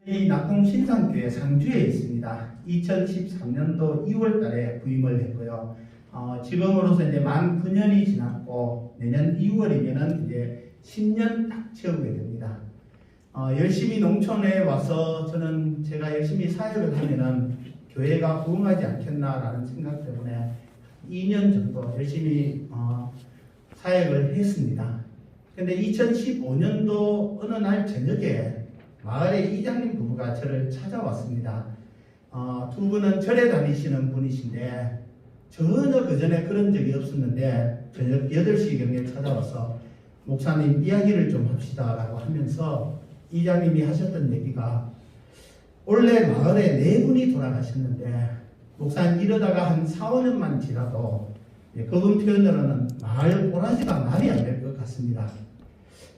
이 낙동 신산교회 상주에 있습니다. 2013년도 2월 달에 부임을 했고요. 지금으로서 이제 만 9년이 지났고 내년 2월이면은 이제 10년 딱 채우게 됩니다. 열심히 농촌에 와서 저는 제가 열심히 사역을 하면은 교회가 부흥하지 않겠나라는 생각 때문에 2년 정도 열심히 사역을 했습니다. 근데 2015년도 어느 날 저녁에 마을의 이장님 부부가 저를 찾아왔습니다. 두 분은 절에 다니시는 분이신데 전혀 그 전에 그런 적이 없었는데 저녁 8시경에 찾아와서 목사님 이야기를 좀 합시다 라고 하면서 이장님이 하셨던 얘기가 원래 마을에 4분이 돌아가셨는데 목사님 이러다가 한 4, 5년만 지나도 그분 표현으로는 마을 꼬라지가 말이 안 될 것 같습니다.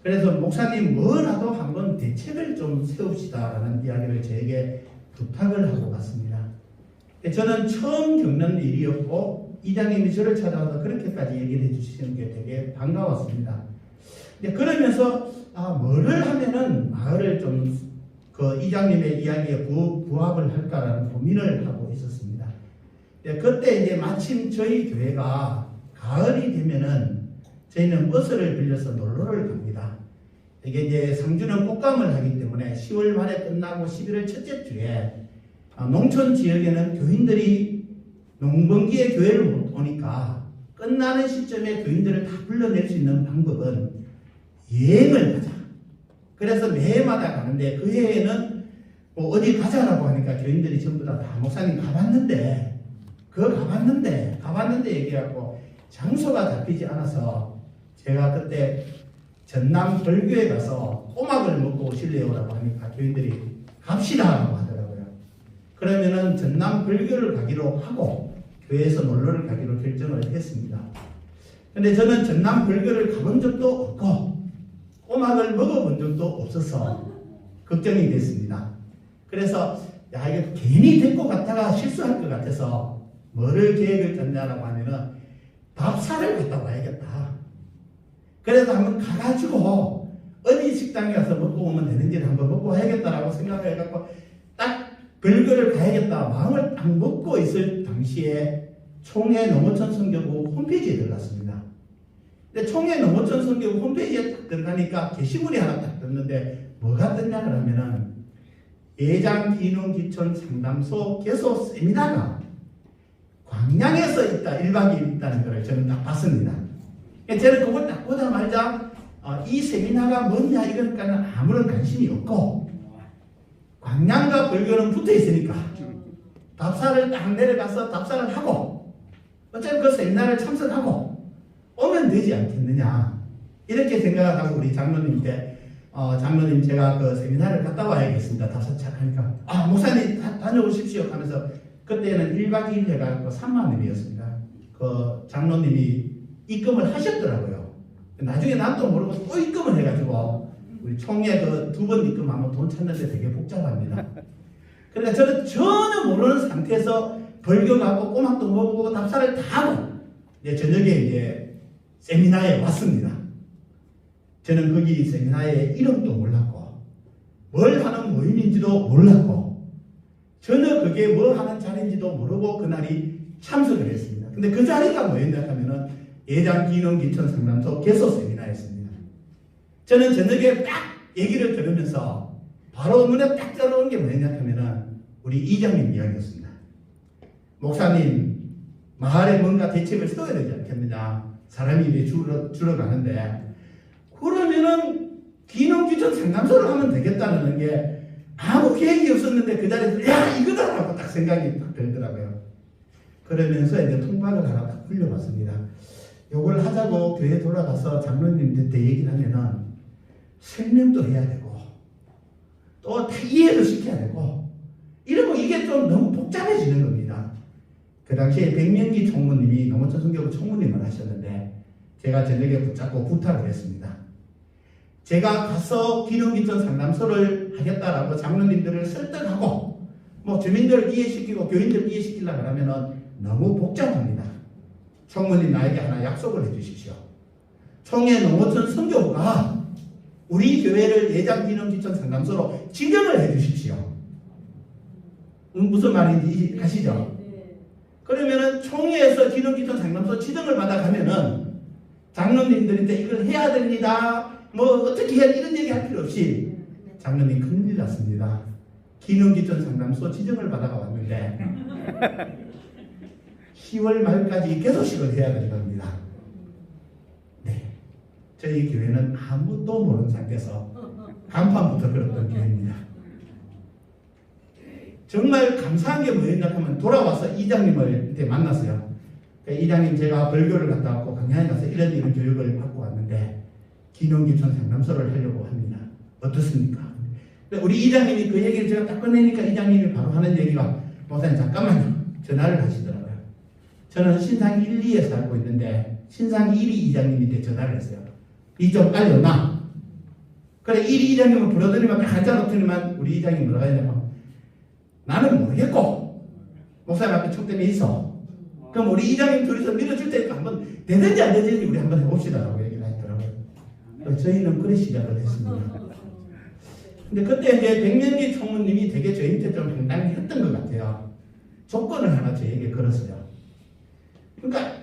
그래서 목사님 뭐라도 한번 대책을 좀 세웁시다 라는 이야기를 저에게 부탁을 하고 갔습니다. 저는 처음 겪는 일이었고 이장님이 저를 찾아와서 그렇게까지 얘기를 해주시는 게 되게 반가웠습니다. 그러면서 뭐를 하면은 마을을 좀 그 이장님의 이야기에 부합을 할까라는 고민을 하고 있었습니다. 그때 이제 마침 저희 교회가 가을이 되면은 저희는 버스를 빌려서 놀러를 갑니다. 이게 이제 상주는 꽃감을 하기 때문에 10월 말에 끝나고 11월 첫째 주에 농촌 지역에는 교인들이 농번기에 교회를 못 오니까 끝나는 시점에 교인들을 다 불러낼 수 있는 방법은 여행을 가자. 그래서 매해마다 가는데 그 해에는 뭐 어디 가자라고 하니까 교인들이 전부 다 목사님 가봤는데 얘기하고 장소가 잡히지 않아서 제가 그때 전남 벌교에 가서 꼬막을 먹고 오실래요라고 하니까 교인들이 갑시다라고 하더라고요. 그러면은 전남 벌교를 가기로 하고 교회에서 놀러를 가기로 결정을 했습니다. 근데 저는 전남 벌교를 가본 적도 없고 꼬막을 먹어본 적도 없어서 걱정이 됐습니다. 그래서 이거 괜히 데리고 갔다가 실수할 것 같아서 뭐를 계획을 짰냐라고 하면은 밥사를 갔다 와야겠다. 그래서 한번 가가지고 어디 식당에 가서 먹고 오면 되는지를 한번 먹고 와야겠다라고 생각을 해갖고 딱 벌교를 가야겠다 마음을 딱 먹고 있을 당시에 총회 농어촌 선교부 홈페이지에 들어갔습니다. 근데 총회 농어촌 선교부 홈페이지에 딱 들어가니까 게시물이 하나 딱 떴는데 뭐가 떴냐 그러면은 예장기농기촌 상담소 개소 세미나가 광양에서 있다 1박 2일 있다는 걸 저는 딱 봤습니다. 저는 그걸 딱 보자마자 이 세미나가 뭐냐 이거니까는 아무런 관심이 없고 광양과 벌교는 붙어 있으니까 답사를 딱 내려가서 답사를 하고 어차피 그 세미나를 참석하고 오면 되지 않겠느냐 이렇게 생각을 하고 우리 장로님께 장로님 제가 그 세미나를 갔다 와야겠습니다. 답사 착하니까 목사님 다녀오십시오 하면서 그때는 1박 2일 해가지고 3만 원이었습니다. 그 장로님이 입금을 하셨더라고요. 나중에 나도 모르고 또 입금을 해가지고 우리 총회 그 2번 입금하면 돈 찾는데 되게 복잡합니다. 그러니까 저는 전혀 모르는 상태에서 벌교 가고 꼬막도 먹고 답사를 다 하고 이제 저녁에 이제 세미나에 왔습니다. 저는 거기 세미나의 이름도 몰랐고 뭘 하는 모임인지도 몰랐고 전혀 그게 뭐 하는 자리인지도 모르고 그날이 참석을 했습니다. 근데 그 자리가 뭐였냐 하면은 예장기농기촌 상담소 개소 세미나였습니다. 저는 저녁에 딱 얘기를 들으면서 바로 눈에 딱 들어온 게 뭐였냐 하면은 우리 이장님 이야기였습니다. 목사님 마을에 뭔가 대책을 세워야 되지 않겠느냐. 사람이 이제 줄어가는데 그러면은 기농기촌 상담소를 하면 되겠다는 게 아무 계획이 없었는데 그 자리에서 야 이거다라고 딱 생각이 딱 들더라고요. 그러면서 이제 통박을 하나 딱 굴려봤습니다. 요걸 하자고 교회 돌아가서 장로님한테 얘기를 하면은 설명도 해야 되고 또 이해도 시켜야 되고 이러면 이게 좀 너무 복잡해지는 겁니다. 그 당시에 백명기 총무님이 농어촌 선교부 총무님을 하셨는데 제가 저녁에 붙잡고 부탁을 했습니다. 제가 가서 기농기촌 상담소를 하겠다라고 장로님들을 설득하고 뭐 주민들을 이해시키고 교인들을 이해시키려고 하면은 너무 복잡합니다. 총무님 나에게 하나 약속을 해주십시오. 총회 농어촌 선교부가 우리 교회를 예장기농기촌 상담소로 지정을 해주십시오. 무슨 말인지 아시죠? 그러면은 총회에서 기능기천 상담소 지정을 받아가면은 장로님들한테 이걸 해야 됩니다. 뭐 어떻게 해야 이런 얘기 할 필요 없이 장로님 큰일 났습니다. 기능기천 상담소 지정을 받아가 왔는데 10월 말까지 개소식을 해야 되는 겁니다. 네, 저희 교회는 아무도 모르는 상태에서 간판부터 걸었던 교회입니다. 정말 감사한 게 뭐였냐 하면 돌아와서 이장님을 그때 만났어요. 이장님 제가 벌교를 갔다 왔고 강양에 가서 이런 교육을 받고 왔는데 기능기천 상담소를 하려고 합니다. 어떻습니까? 우리 이장님이 그 얘기를 제가 딱 꺼내니까 이장님이 바로 하는 얘기가 목사님 잠깐만요. 전화를 하시더라고요. 저는 신상 1, 2에 살고 있는데 신상 1, 2 이장님한테 전화를 했어요. 이 좀 빨리 오나? 그래 1, 2 이장님은 불러드리면 한자 놓더니만 우리 이장님이 뭐라고 했냐면 나는 모르겠고 목사님 앞에 촉dem이 있어. 그럼 우리 이장님 둘이서 밀어줄 테니까 한번 되든지 안 되든지 우리 한번 해봅시다라고 얘기를 하더라고요. 저희는 그래 시작을 했습니다. 근데 그때 이제 백년기 총무님이 되게 저희한테 좀 황당했던 것 같아요. 조건을 하나 저에게 걸었어요. 그러니까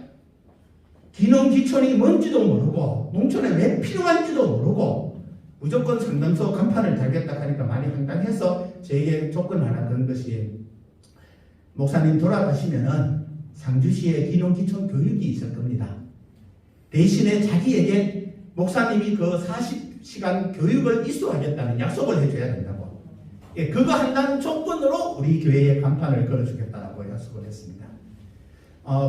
기농기촌이 뭔지도 모르고 농촌에 왜 필요한지도 모르고 무조건 상담소 간판을 달겠다 하니까 많이 황당해서 저에게 조건 하나 건 것이 목사님 돌아가시면은 상주시에 기농기촌 교육이 있을 겁니다. 대신에 자기에게 목사님이 그 40시간 교육을 이수하겠다는 약속을 해줘야 된다고. 예, 그거 한다는 조건으로 우리 교회에 간판을 걸어주겠다라고 약속을 했습니다.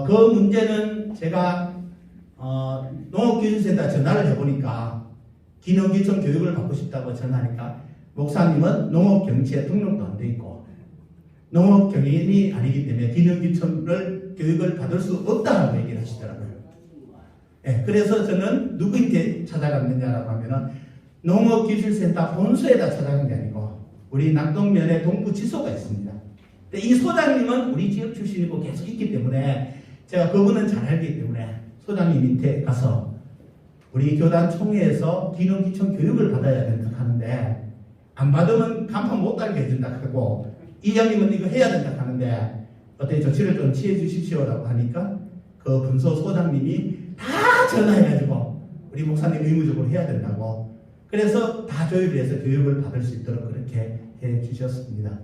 그 문제는 제가 농업기술센터 전화를 해보니까 기농기촌 교육을 받고 싶다고 전화하니까 목사님은 농업경치에 등록도 안 돼 있고 농업경인이 아니기 때문에 기농기촌을 교육을 받을 수 없다라고 얘기를 하시더라고요. 예, 그래서 저는 누구한테 찾아갔느냐라고 하면은 농업기술센터 본소에다 찾아간 게 아니고 우리 낙동면에 동부지소가 있습니다. 근데 이 소장님은 우리 지역 출신이고 계속 있기 때문에 제가 그분은 잘 알기 때문에 소장님 밑에 가서 우리 교단 총회에서 기농기촌 교육을 받아야 된다 하는데 안 받으면 간판 못 달게 해준다 하고 이장님은 이거 해야 된다 하는데 어떻게 조치를 좀 취해 주십시오라고 하니까 그 분소 소장님이 다 전화해가지고 우리 목사님 의무적으로 해야 된다고 그래서 다 조율을 해서 교육을 받을 수 있도록 그렇게 해 주셨습니다.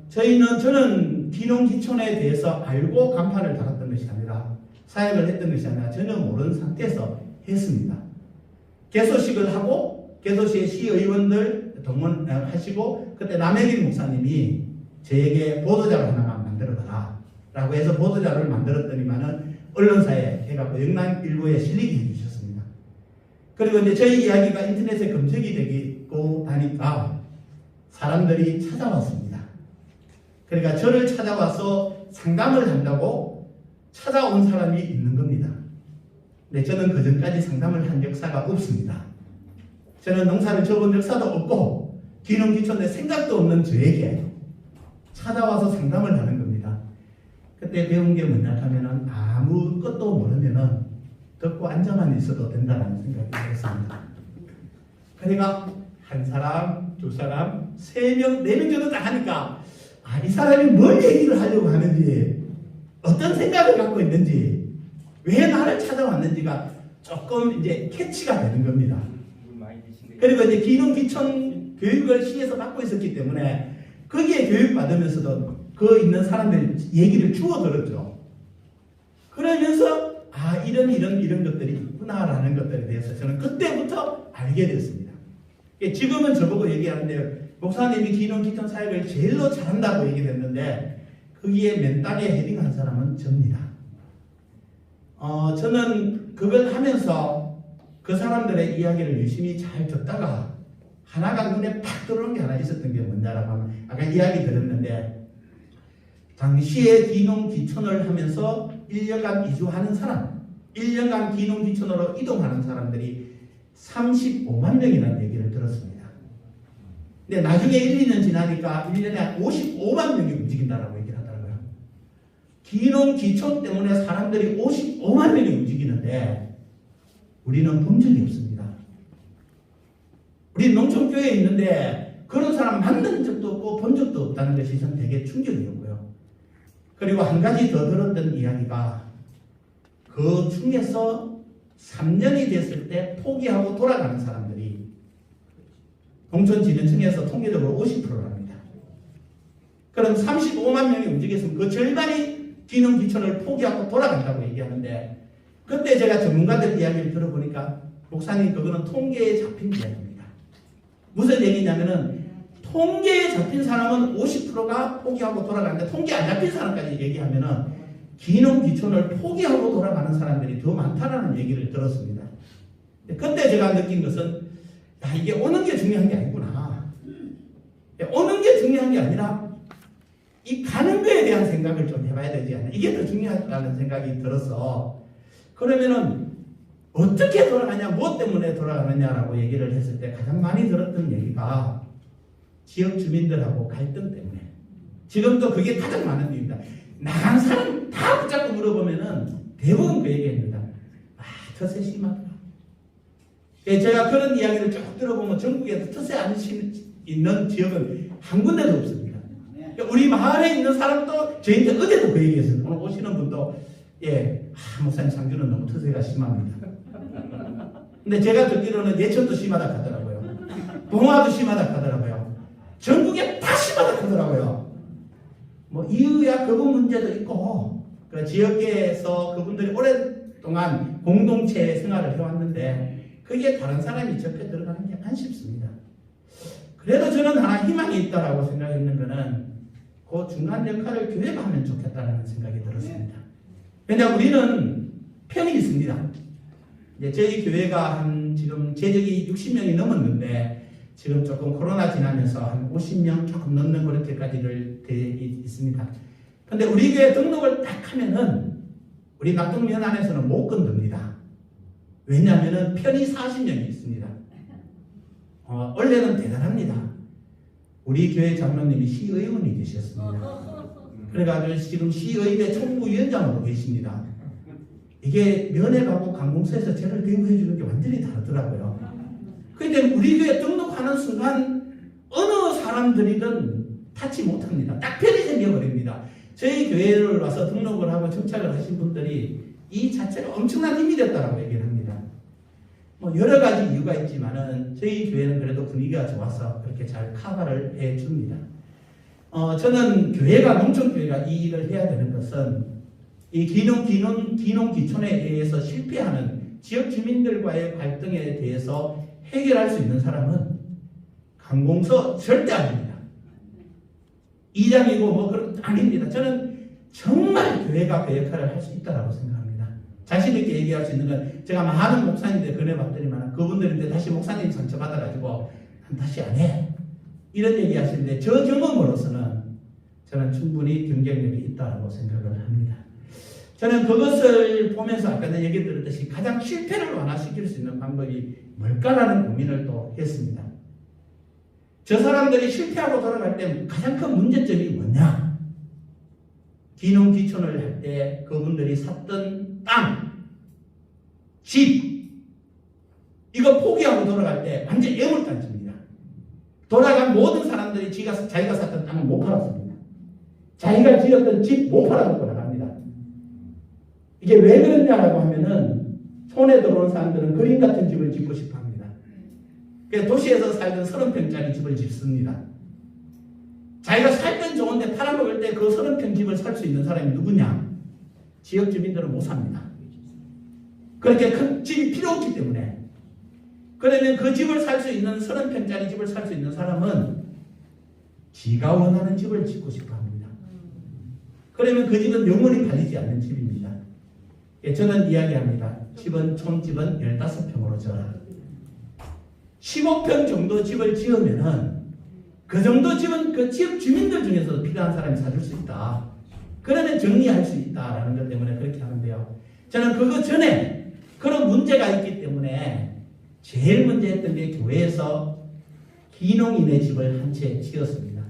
저는 기농기촌에 대해서 알고 간판을 달았던 것이 아니라 사역을 했던 것이 아니라 전혀 모르는 상태에서 했습니다. 개소식을 하고 개소시의 시의원들 동원하시고 그때 남혜길 목사님이 저에게 보도자료 하나만 만들어봐라 라고 해서 보도자료를 만들었더니만은 언론사에 해갖고 영남일보에 실리게 해주셨습니다. 그리고 이제 저희 이야기가 인터넷에 검색이 되고 하니까 사람들이 찾아왔습니다. 그러니까 저를 찾아와서 상담을 한다고 찾아온 사람이 있는 겁니다. 근데 저는 그 전까지 상담을 한 역사가 없습니다. 저는 농사를 지어본 역사도 없고 기농기촌에 생각도 없는 저에게 찾아와서 상담을 하는 겁니다. 그때 배운 게 뭐냐 하면은 아무것도 모르면은 듣고 앉아만 있어도 된다는 생각이 들었습니다. 그러니까 한 사람, 두 사람, 세 명, 네 명 정도 다 하니까 이 사람이 뭘 얘기를 하려고 하는지 어떤 생각을 갖고 있는지 왜 나를 찾아왔는지가 조금 이제 캐치가 되는 겁니다. 그리고 이제 기농기촌 교육을 시에서 받고 있었기 때문에 거기에 교육받으면서도 그 있는 사람들 얘기를 주워 들었죠. 그러면서 이런 것들이 있구나라는 것들에 대해서 저는 그때부터 알게 됐습니다. 지금은 저보고 얘기하는데 목사님이 기농기촌 사역을 제일로 잘한다고 얘기를 했는데 거기에 맨땅에 헤딩한 사람은 접니다. 저는 그걸 하면서 그 사람들의 이야기를 열심히 잘 듣다가 하나가 눈에 팍 들어오는 게 하나 있었던 게 뭐냐라고 하면 아까 이야기 들었는데 당시에 기농기촌을 하면서 1년간 이주하는 사람 1년간 기농기촌으로 이동하는 사람들이 35만 명이라는 얘기를 들었습니다. 근데 나중에 1, 2년 지나니까 1년에 55만 명이 움직인다라고 얘기를 하더라고요. 기농기촌 때문에 사람들이 55만 명이 움직이는데 우리는 본 적이 없습니다. 우리 농촌교회에 있는데 그런 사람 만난 적도 없고 본 적도 없다는 것이 전 되게 충격이었고요. 그리고 한 가지 더 들었던 이야기가 그 중에서 3년이 됐을 때 포기하고 돌아가는 사람들이 농촌진흥청에서 통계적으로 50%랍니다. 그럼 35만 명이 움직였으면 그 절반이 기농기촌을 포기하고 돌아간다고 얘기하는데, 그때 제가 전문가들 이야기를 들어보니까 목사님 그거는 통계에 잡힌 이야기입니다. 무슨 얘기냐면은 통계에 잡힌 사람은 50%가 포기하고 돌아가는데 통계에 안 잡힌 사람까지 얘기하면은 기농기촌을 포기하고 돌아가는 사람들이 더 많다라는 얘기를 들었습니다. 그때 제가 느낀 것은 야, 이게 오는 게 중요한 게 아니구나. 오는 게 중요한 게 아니라 이 가는 거에 대한 생각을 좀 해봐야 되지 않나. 이게 더 중요하다는 생각이 들어서, 그러면은 어떻게 돌아가냐, 무엇 때문에 돌아가느냐라고 얘기를 했을 때 가장 많이 들었던 얘기가 지역 주민들하고 갈등 때문에. 지금도 그게 가장 많은 이유입니다. 나간 사람 다 붙잡고 물어보면은 대부분 그 얘기입니다. 아, 텃세 심하다. 제가 그런 이야기를 쭉 들어보면 전국에서 텃세 안 있는 지역은 한 군데도 없습니다. 우리 마을에 있는 사람도 저희한테 어제도 그 얘기했어요. 오늘 오시는 분도 목사님 상주는 너무 텃세가 심합니다. 근데 제가 듣기로는 예천도 심하다 하더라고요. 봉화도 심하다 하더라고요. 전국에 다 심하다 하더라고요. 뭐 이유야 그분 문제도 있고, 그 지역계에서 그분들이 오랫동안 공동체 생활을 해왔는데 그게 다른 사람이 접해 들어가는 게 안 쉽습니다. 그래도 저는 하나 희망이 있다라고 생각했는 거는 그 중간 역할을 교회가 하면 좋겠다는 생각이 들었습니다. 왜냐하면 우리는 편이 있습니다. 이제 저희 교회가 한 지금 재적이 60명이 넘었는데 지금 조금 코로나 지나면서 한 50명 조금 넘는 그렇게까지를 돼 있습니다. 근데 우리 교회 등록을 딱 하면은 우리 낙동면 안에서는 못 건듭니다. 왜냐하면은 편이 40명이 있습니다. 원래는 대단합니다. 우리 교회 장로님이 시의원이 계셨습니다. 그래가지고 지금 시의회 총무위원장으로 계십니다. 이게 면회가고 관공서에서 저를 대우해 주는 게 완전히 다르더라고요. 그런데 우리 교회 등록하는 순간 어느 사람들이든 타치 못합니다. 딱 편이 생겨버립니다. 저희 교회를 와서 등록을 하고 정착을 하신 분들이 이 자체가 엄청난 힘이 됐다라고 얘기를 합니다. 뭐 여러 가지 이유가 있지만은 저희 교회는 그래도 분위기가 좋아서 그렇게 잘 커버를 해줍니다. 저는 교회가, 농촌교회가 이 일을 해야 되는 것은 이 기농기촌에 대해서 실패하는 지역 주민들과의 갈등에 대해서 해결할 수 있는 사람은 관공서 절대 아닙니다. 이장이고 뭐 그런 아닙니다. 저는 정말 교회가 그 역할을 할 수 있다고 생각합니다. 자신 있게 얘기할 수 있는 건 제가 많은 목사님들 권해봤더니만 그분들인데 다시 목사님 상처받아가지고 다시 안 해. 이런 얘기 하시는데 저 경험으로서는 저는 충분히 경쟁력이 있다고 생각을 합니다. 저는 그것을 보면서 아까 내 얘기 들었듯이 가장 실패를 완화시킬 수 있는 방법이 뭘까라는 고민을 또 했습니다. 저 사람들이 실패하고 돌아갈 때 가장 큰 문제점이 뭐냐? 기농기촌을 할 때 그분들이 샀던 땅, 집, 이거 포기하고 돌아갈 때 완전 애물단지입니다. 돌아간 모든 사람들이 자기가 샀던 땅을 못 팔았습니다. 자기가 지었던 집 못 팔아먹고 나갑니다. 이게 왜 그러냐라고 하면은 손에 들어온 사람들은 그림 같은 집을 짓고 싶어 합니다. 그래서 도시에서 살던 30평짜리 집을 짓습니다. 자기가 살던 좋은데 팔아먹을 때 그 30평 집을 살 수 있는 사람이 누구냐? 지역 주민들은 못 삽니다. 그렇게 큰 집이 필요 없기 때문에. 그러면 그 집을 살 수 있는 30평짜리 집을 살 수 있는 사람은 지가 원하는 집을 짓고 싶어 합니다. 그러면 그 집은 영원히 팔리지 않는 집입니다. 저는 이야기합니다. 촌집은 15평으로 져라. 15평 정도 집을 지으면은 그 정도 집은 그 지역 주민들 중에서 필요한 사람이 사줄 수 있다. 그러면 정리할 수 있다라는 것 때문에 그렇게 하는데요. 저는 그거 전에 그런 문제가 있기 때문에 제일 먼저 했던 게 교회에서 기농인의 집을 한 채 지었습니다.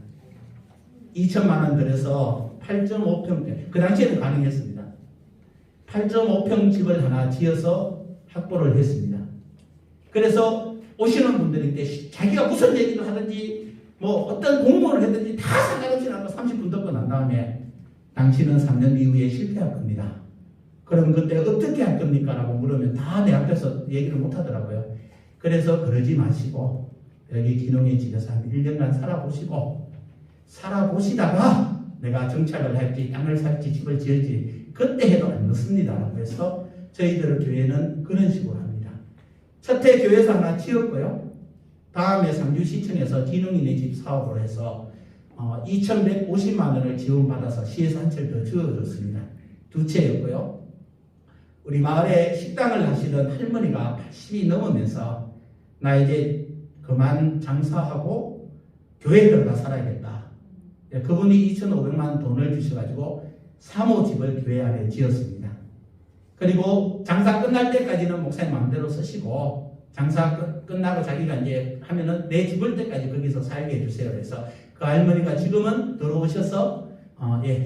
2천만 원 들여서 8.5평, 그 당시에는 가능했습니다. 8.5평 집을 하나 지어서 확보를 했습니다. 그래서 오시는 분들인데 자기가 무슨 얘기를 하든지 뭐 어떤 공무원을 했든지 다 상관없이 나고 30분 듣고 난 다음에 당신은 3년 이후에 실패할 겁니다. 그럼 그때 어떻게 할 겁니까? 라고 물으면 다 내 앞에서 얘기를 못 하더라고요. 그래서 그러지 마시고 여기 기농의 집에서 한 1년간 살아보시다가 내가 정착을 할지 땅을 살지 집을 지을지 그때 해도 안 늦습니다. 그래서 저희들 교회는 그런 식으로 합니다. 첫해 교회에서 하나 지었고요. 다음에 상주시청에서 기농인의 집 사업으로 해서 2,150만 원을 지원받아서 시에서 한 채를 더 지어줬습니다. 두 채였고요. 우리 마을에 식당을 하시던 할머니가 80이 넘으면서 나 이제 그만 장사하고 교회에 들어가 살아야겠다. 그분이 2,500만 원 돈을 주셔가지고 사모집을 교회 안에 지었습니다. 그리고 장사 끝날 때까지는 목사님 마음대로 쓰시고 장사 끝나고 자기가 이제 하면은 내 죽을 때까지 거기서 살게 해주세요. 그래서 그 할머니가 지금은 들어오셔서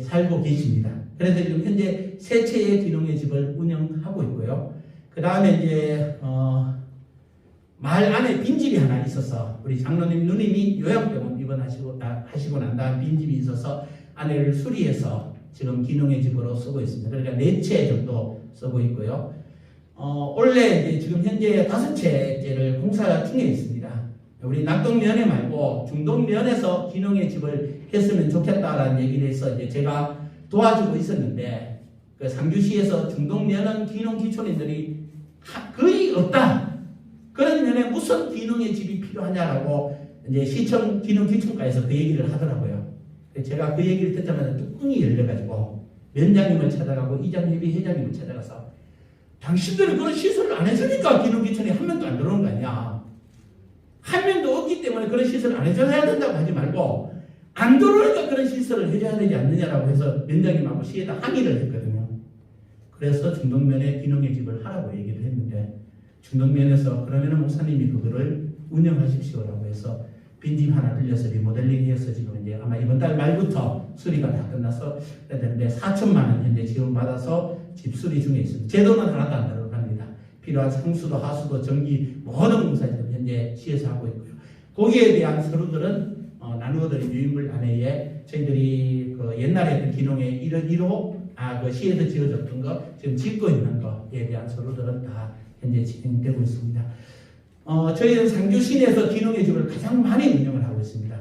살고 계십니다. 그래서 지금 현재 세 채의 기농의 집을 운영하고 있고요. 그 다음에 이제 마을 안에 빈집이 하나 있어서 우리 장로님 누님이 요양병원 입원하시고 난 다음 빈집이 있어서 안에를 수리해서 지금 기농의 집으로 쓰고 있습니다. 그러니까 4채 정도 쓰고 있고요. 원래 이제 지금 현재 5채째를 공사 중에 있습니다. 우리 낙동면에 말고 중동면에서 기농의 집을 했으면 좋겠다라는 얘기를 해서 이제 제가 도와주고 있었는데 그 상주시에서 중동면은 기농 기촌인들이 거의 없다. 그런 면에 무슨 기농의 집이 필요하냐라고 이제 시청 기농 기촌과에서 그 얘기를 하더라고요. 제가 그 얘기를 듣자마자 뚜껑이 열려가지고 면장님을 찾아가고 이장협의 회장님을 찾아가서 당신들이 그런 시설을 안 해주니까 기농 기촌에 한 명도 안 들어오는 거 아니야. 한 명도 없기 때문에 그런 시설을 안 해줘야 된다고 하지 말고 안 들어오니까 그런 시설을 해줘야 되지 않느냐라고 해서 면장님하고 시에다 항의를 했거든요. 그래서 중동면에 기농의 집을 하라고 얘기를 했는데 중동면에서 그러면은 목사님이 그거를 운영하십시오라고 해서 빈집 하나 빌려서 리모델링 해서 지금 이제 아마 이번 달 말부터 수리가 다 끝나서 해야 되는데 4천만 원 현재 지원받아서 집 수리 중에 있습니다. 제도는 하나도 안 들어갑니다. 필요한 상수도 하수도 전기 모든 공사 지금 현재 시에서 하고 있고요. 거기에 대한 서류들은 나누어드린 유인물 안에 저희들이 그 옛날에 했던 기농의 1호 그 시에서 지어졌던 거 지금 짓고 있는 거에 대한 서류들은 다 현재 진행되고 있습니다. 저희는 상주 시내에서 기농의 집을 가장 많이 운영을 하고 있습니다.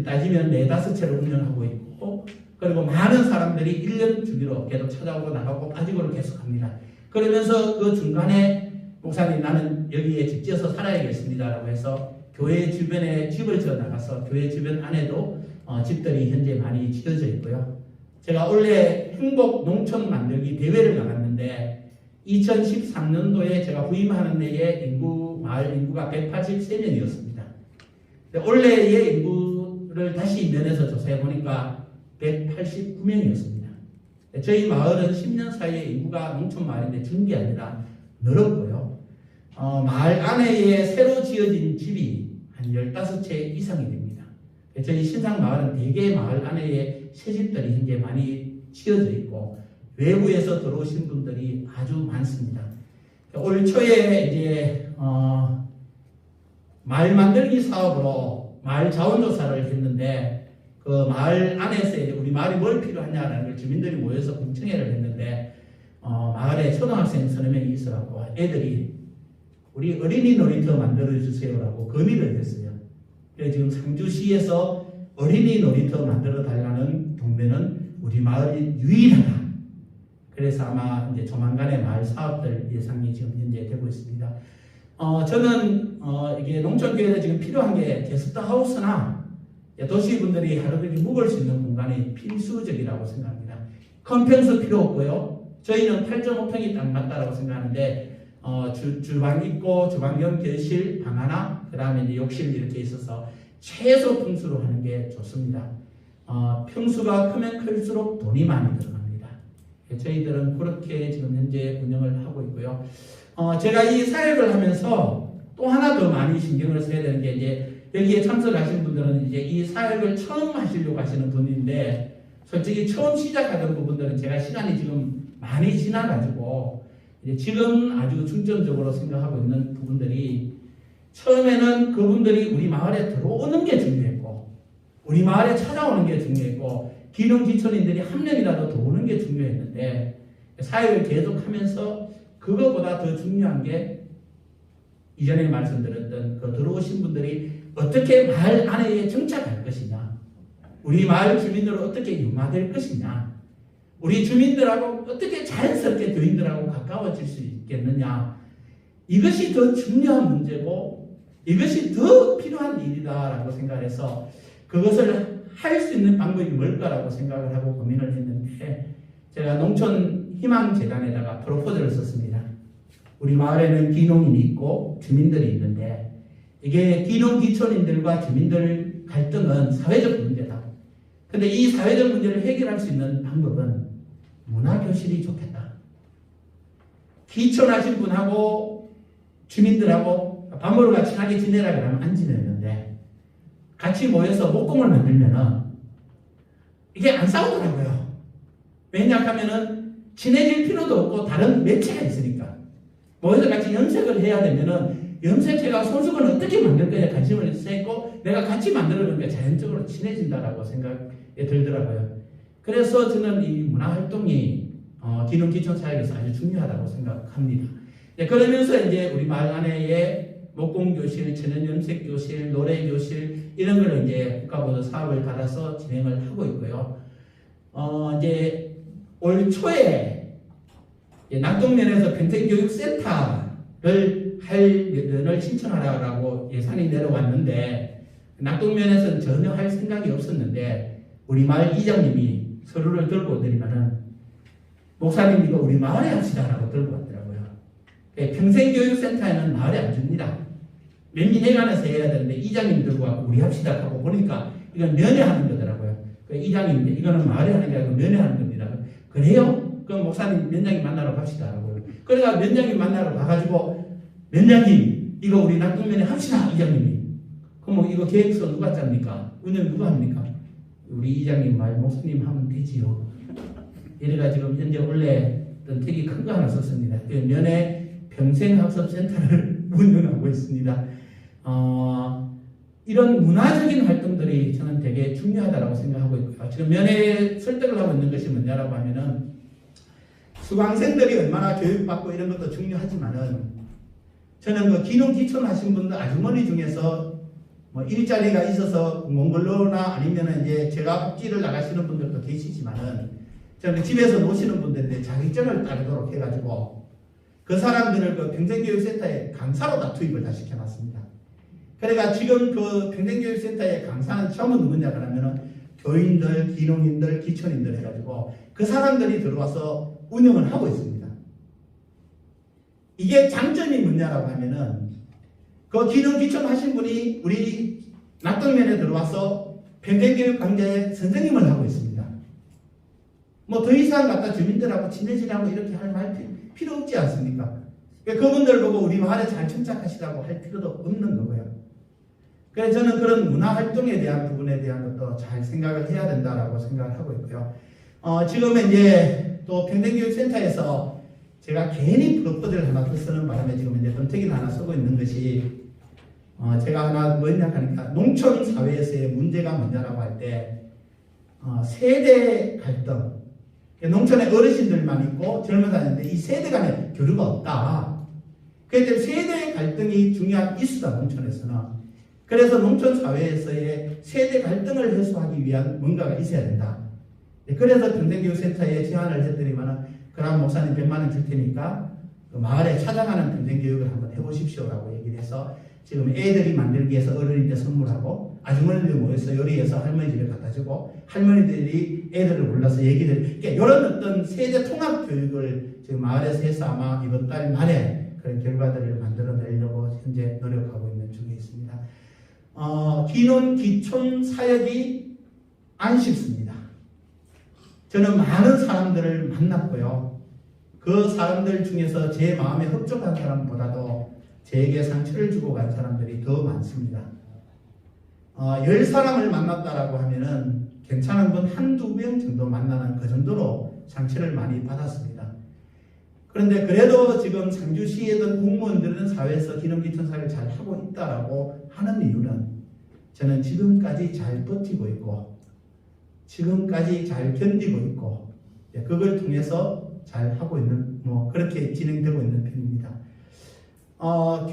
따지면 4-5채를 운영하고 있고 그리고 많은 사람들이 1년 주기로 계속 찾아오고 나가고 빠지고를 계속합니다. 그러면서 그 중간에 목사님 나는 여기에 집 지어서 살아야겠습니다라고 해서 교회 주변에 집을 지어 나가서 교회 주변 안에도 집들이 현재 많이 지어져 있고요. 제가 원래 행복 농촌 만들기 대회를 나갔는데 2013년도에 제가 부임하는 해에 마을 인구가 183명이었습니다. 올해의 인구를 다시 면에서 조사해 보니까 189명이었습니다. 저희 마을은 10년 사이에 인구가 농촌 마을인데 준 게 아니라 늘었고요. 마을 안에 새로 지어진 집이 한 15채 이상이 됩니다. 저희 신상 마을은 대개 마을 안에 새 집들이 현재 많이 지어져 있고 외부에서 들어오신 분들이 아주 많습니다. 올 초에 이제 마을 만들기 사업으로 마을 자원조사를 했는데 그 마을 안에서 이제 우리 마을이 뭘 필요하냐라는 걸 주민들이 모여서 공청회를 했는데 마을에 초등학생 3명이 있어갖고 애들이 우리 어린이 놀이터 만들어 주세요라고 건의를 했어요. 그래서 지금 상주시에서 어린이 놀이터 만들어 달라는 동네는 우리 마을이 유일하다. 그래서 아마 이제 조만간에 마을 사업들 예상이 지금 현재 되고 있습니다. 저는 이게 농촌교회에 지금 필요한 게 게스트하우스나 도시분들이 하루 종일 묵을 수 있는 공간이 필수적이라고 생각합니다. 큰 평수 필요 없고요. 저희는 8.5평이 딱 맞다라고 생각하는데 주방 있고 주방 겸 거실 방 하나 그 다음에 이제 욕실 이렇게 있어서 최소 평수로 하는 게 좋습니다. 평수가 크면 클수록 돈이 많이 들어갑니다. 저희들은 그렇게 지금 현재 운영을 하고 있고요. 제가 이 사역을 하면서 또 하나 더 많이 신경을 써야 되는 게 이제 여기에 참석하신 분들은 이제 이 사역을 처음 하시려고 하시는 분인데 솔직히 처음 시작하던 부분들은 제가 시간이 지금 많이 지나가지고 이제 지금 아주 중점적으로 생각하고 있는 부분들이 처음에는 그분들이 우리 마을에 들어오는 게 중요했고 우리 마을에 찾아오는 게 중요했고 기농 기촌인들이 한 명이라도 더 오는 게 중요했는데 사역을 계속하면서 그거보다 더 중요한 게 이전에 말씀드렸던 그 들어오신 분들이 어떻게 마을 안에 정착할 것이냐, 우리 마을 주민들을 어떻게 융화될 것이냐, 우리 주민들하고 어떻게 자연스럽게 교인들하고 가까워질 수 있겠느냐, 이것이 더 중요한 문제고 이것이 더 필요한 일이다라고 생각해서 그것을 할 수 있는 방법이 뭘까라고 생각을 하고 고민을 했는데 제가 농촌 희망재단에다가 프로포즈를 썼습니다. 우리 마을에는 기농인이 있고 주민들이 있는데 이게 기농 기촌인들과 주민들 갈등은 사회적 문제다. 근데 이 사회적 문제를 해결할 수 있는 방법은 문화교실이 좋겠다. 기촌하신 분하고 주민들하고 밥 먹으러 같이 친하게 지내라 그러면 안 지내는데 같이 모여서 목공을 만들면은 이게 안 싸우더라고요. 왜냐하면은 친해질 필요도 없고 다른 매체가 있으니까 모여서 같이 염색을 해야 되면은 염색체가 손수건 어떻게 만들 거에 관심을 있고 내가 같이 만들어보니까 자연적으로 친해진다라고 생각이 들더라고요. 그래서 저는 이 문화활동이 기농 기촌 사역에서 아주 중요하다고 생각합니다. 그러면서 이제 우리 마을 안에 목공교실, 천연염색교실, 노래교실 이런 걸 이제 국가보도 사업을 받아서 진행을 하고 있고요. 이제 올 초에 낙동면에서 평생교육센터를 할 면을 신청하라고 예산이 내려왔는데 낙동면에서는 전혀 할 생각이 없었는데 우리 마을 이장님이 서류를 들고 오더니만은 목사님 이거 우리 마을에 합시다라고 들고 왔더라고요. 평생교육센터에는 마을에 안 줍니다. 면민회관에서 해야 되는데 이장님 들고 와서 우리 합시다 하고 보니까 이건 면회 하는 거더라고요. 이장님 이거는 마을에 하는 게 아니고 면회 하는 겁니다. 그래요? 그럼 목사님 면장님 만나러 갑시다 라고. 그래가 면장님 만나러 가가지고 면장님 이거 우리 낙동면에 합시다 이장님이. 그럼 뭐 이거 계획서 누가 짭니까? 운영 누가 합니까? 우리 이장님 말 목사님 하면 되지요. 이래가 지금 현재 원래 되게 큰 거 하나 썼습니다. 면회 평생학습센터를 운영하고 있습니다. 이런 문화적인 활동들이 저는 되게 중요하다고 생각하고 있고요. 지금 면회 설득을 하고 있는 것이 뭐냐라고 하면은 수강생들이 얼마나 교육받고 이런 것도 중요하지만은 저는 그 기농 기촌 하신 분들 아주머니 중에서 뭐 일자리가 있어서 몽골로나 아니면은 이제 제가 복지를 나가시는 분들도 계시지만은 저는 집에서 노시는 분들인데 자격증을 따르도록 해가지고 그 사람들을 그 평생교육센터에 강사로 다 투입을 다 시켜놨습니다. 그러니까 지금 그 평생교육센터의 강사는 처음은 누구냐 그러면은 교인들, 기농인들, 기촌인들 해가지고 그 사람들이 들어와서 운영을 하고 있습니다. 이게 장점이 뭐냐라고 하면은 그 기농, 기촌 하신 분이 우리 낙동면에 들어와서 평생교육 강좌에 선생님을 하고 있습니다. 뭐 더 이상 갖다 주민들하고 친해지라고 이렇게 할 말 필요 없지 않습니까? 그분들 보고 우리 마을에 잘 정착하시라고 할 필요도 없는 거고요. 그래서 저는 그런 문화활동에 대한 부분에 대한 것도 잘 생각을 해야 된다라고 생각을 하고 있고요. 지금은 이제 또 평생교육센터에서 제가 괜히 프로포즈를 하나 더 쓰는 바람에 지금 이제 덤태기를 하나 쓰고 있는 것이 제가 하나 뭐냐 하니까 농촌 사회에서의 문제가 뭐냐라고 할 때 세대 갈등. 농촌에 어르신들만 있고 젊은 사람인데 이 세대 간의 교류가 없다. 그래서 세대 갈등이 중요한 이슈다 농촌에서는. 그래서 농촌 사회에서의 세대 갈등을 해소하기 위한 뭔가가 있어야 된다. 그래서 평생교육센터에 제안을 해드리면은 그럼 목사님 100만 원 줄 테니까 그 마을에 찾아가는 평생교육을 한번 해보십시오라고 얘기를 해서 지금 애들이 만들기 위해서 어른인데 선물하고 아주머니들이 모여서 요리해서 할머니 집에 갖다 주고 할머니들이 애들을 불러서 얘기를 이런 어떤 세대 통합 교육을 지금 마을에서 해서 아마 이번 달 말에 그런 결과들을 만들어내려고 현재 노력하고 있는 중에 있습니다. 기농 기촌 사역이 안 쉽습니다. 저는 많은 사람들을 만났고요. 그 사람들 중에서 제 마음에 흡족한 사람보다도 제게 상처를 주고 간 사람들이 더 많습니다. 10사람을 만났다라고 하면은 괜찮은 분 한두 명 정도 만나는 그 정도로 상처를 많이 받았습니다. 그런데 그래도 지금 상주시에든 공무원들은 사회에서 기능기천사를 잘 하고 있다라고 하는 이유는 저는 지금까지 잘 버티고 있고 지금까지 잘 견디고 있고 그걸 통해서 잘 하고 있는 그렇게 진행되고 있는 편입니다.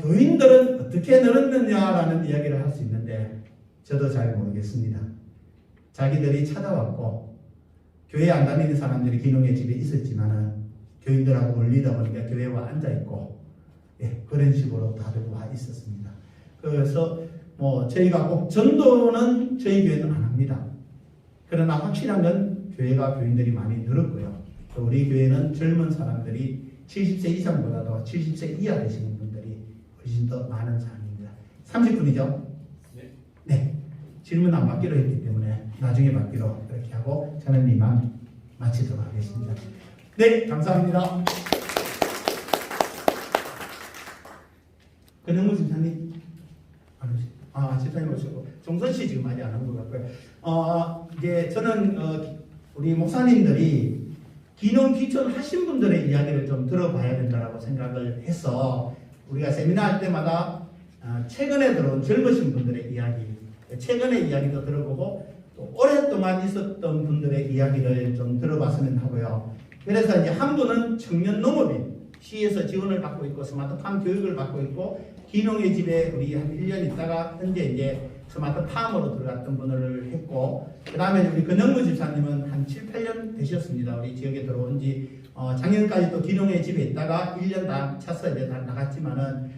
교인들은 어떻게 늘었느냐라는 이야기를 할 수 있는데 저도 잘 모르겠습니다. 자기들이 찾아왔고 교회 안 다니는 사람들이 기농의 집에 있었지만은 교인들하고 멀리다 보니까 교회와 앉아 있고 그런 식으로 다들 와 있었습니다. 그래서 저희가 꼭 전도는 저희 교회는 안 합니다. 그러나 확실한 건 교회가 교인들이 많이 늘었고요. 또 우리 교회는 젊은 사람들이 70세 이상보다도 70세 이하 되시는 분들이 훨씬 더 많은 상황입니다. 30분이죠? 네. 질문 안 받기로 했기 때문에 나중에 받기로 그렇게 하고 저는 이만 마치도록 하겠습니다. 네, 감사합니다. 권영무 집사님 집사님 오시고 종선 씨 지금 많이 안 한 것 같고요. 이제 저는 우리 목사님들이 기농 귀천 하신 분들의 이야기를 좀 들어봐야 된다라고 생각을 해서 우리가 세미나 할 때마다 최근에 들어온 젊으신 분들의 이야기, 최근의 이야기도 들어보고 또 오랫동안 있었던 분들의 이야기를 좀 들어봤으면 하고요. 그래서 이제 한 분은 청년 농업인 시에서 지원을 받고 있고 스마트팜 교육을 받고 있고 기농의 집에 우리 한 1년 있다가 현재 이제 스마트팜으로 들어갔던 분을 했고 그 다음에 우리 권영무 집사님은 한 7, 8년 되셨습니다. 우리 지역에 들어온 지 작년까지 또 기농의 집에 있다가 1년 다 차서 이제 다 나갔지만은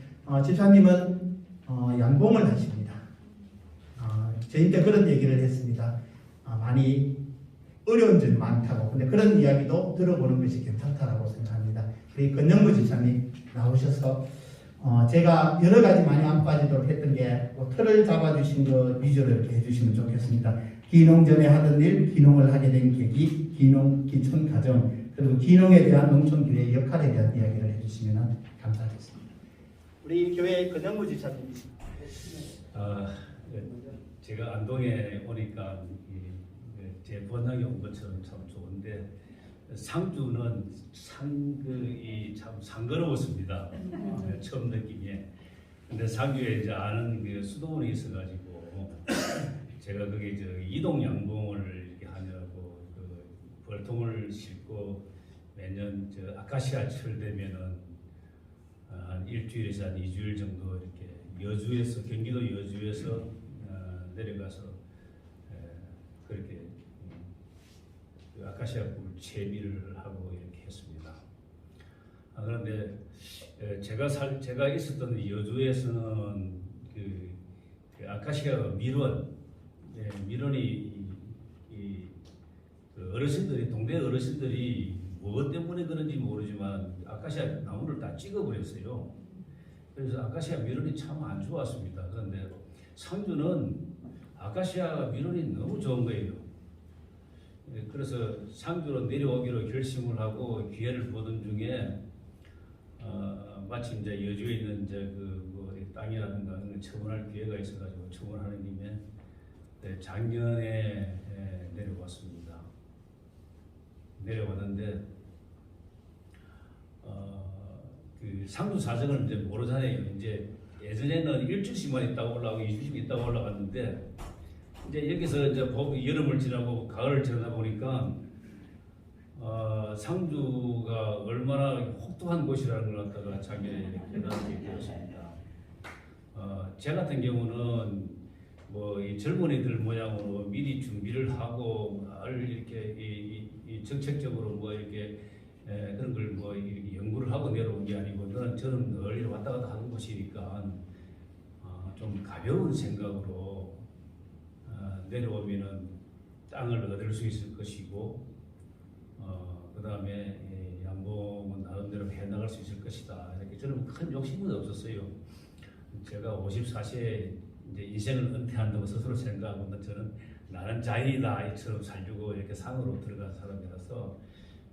집사님은 양봉을 하십니다. 저희한테 그런 얘기를 했습니다. 많이 어려운 점이 많다고. 근데 그런 이야기도 들어보는 것이 괜찮다라고 생각합니다. 우리 권영무 집사님 나오셔서 제가 여러 가지 많이 안 빠지도록 했던 게 틀을 잡아주신 거 위주로 이렇게 해주시면 좋겠습니다. 기농 전에 하던 일, 기농을 하게 된 계기, 기농 기촌 가정, 그리고 기농에 대한 농촌교회의 역할에 대한 이야기를 해주시면 감사하겠습니다. 우리 교회 권영무 집사님. 제가 안동에 오니까 제 번향에 온 것처럼 참 좋은데 상주는 참 상거로웠습니다. 처음 느끼기에. 근데 상주에 이제 아는 그 수도원이 있어가지고 제가 거기 이동 양봉을 이렇게 하느라고 그 벌통을 싣고 매년 아카시아 철 되면은 한 일주일에서 한 2주일 정도 이렇게 여주에서 경기도 여주에서 내려가서 그렇게 아카시아 꿀 채비를 하고 이렇게 했습니다. 그런데 제가 있었던 여주에서는 그 아카시아 밀원이 그 어르신들이 동네 어르신들이 무엇 때문에 그런지 모르지만 아카시아 나무를 다 찍어버렸어요. 그래서 아카시아 밀원이 참 안 좋았습니다. 그런데 상주는 아카시아 밀원이 너무 좋은 거예요. 그래서 상주로 내려오기로 결심을 하고 기회를 보던 중에 마침 이제 여주에 있는 땅이라든가 처분할 기회가 있어가지고 처분하는 김에 작년에 내려왔습니다. 내려왔는데 그 상주 사정을 이제 모르잖아요. 이제 예전에는 일주씩만 있다가 올라가고 2주씩 있다가 올라갔는데 이제 여기서 이제 여름을 지나고 가을을 지나다 보니까 상주가 얼마나 혹독한 곳이라는 걸 갖다가 작년에 깨닫게 되었습니다. 제 같은 경우는 이 젊은이들 모양으로 미리 준비를 하고 이렇게 이 정책적으로 이렇게 그런 걸 이렇게 연구를 하고 내려온 게 아니고 저는 늘 왔다 갔다 하는 곳이니까 좀 가벼운 생각으로 내려오면은 땅을 얻을 수 있을 것이고 그 다음에 양봉은 나름대로 해나갈 수 있을 것이다. 이렇게 저는 큰 욕심은 없었어요. 제가 54세에 이제 인생을 은퇴한다고 스스로 생각하고 저는 나는 자연이다 이처럼 살려고 이렇게 산으로 들어간 사람이라서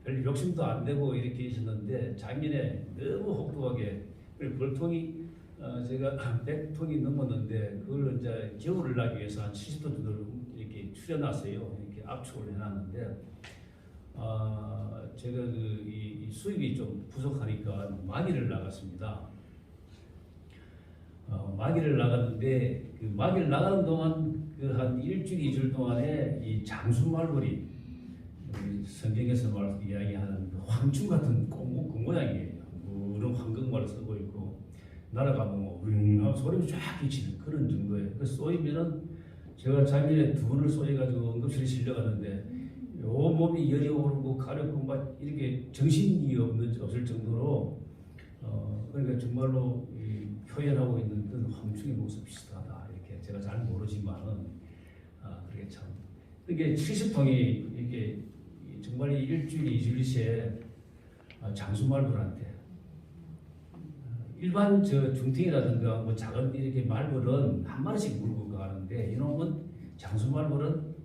별 욕심도 안 되고 이렇게 있었는데 작년에 너무 혹독하게 벌통이 제가 100톤이 넘었는데 그걸 이제 겨울을 나기 위해서 한 70톤 정도 이렇게 추려놨어요. 이렇게 압축을 해놨는데 제가 이 수입이 좀 부족하니까 마기를 나갔습니다. 마기를 나갔는데 그 마기를 나가는 동안 그 한 일주일, 이주일 동안에 이 장수말벌이 성경에서 이야기하는 그 황충 같은 그 모양이에요. 그런 황금말을 쓰고 있고 날아가면 뭐 소리가 쫙 끼치는 그런 정도예요. 그래서 쏘이면은 제가 작년에 2번을 쏘여가지고 응급실에 실려갔는데 요 몸이 열이 오르고 가렵고 막 이렇게 정신이 없을 정도로 그러니까 정말로 이 표현하고 있는 그런 황충의 모습 비슷하다 이렇게 제가 잘 모르지만은 그게 참 이게 70통이 이게 정말 일주일, 이주일째 장수말벌한테 일반 저 중탱이라든가 뭐 작은 이렇게 말벌은 한 마리씩 물고 가는데 이놈은 장수말벌은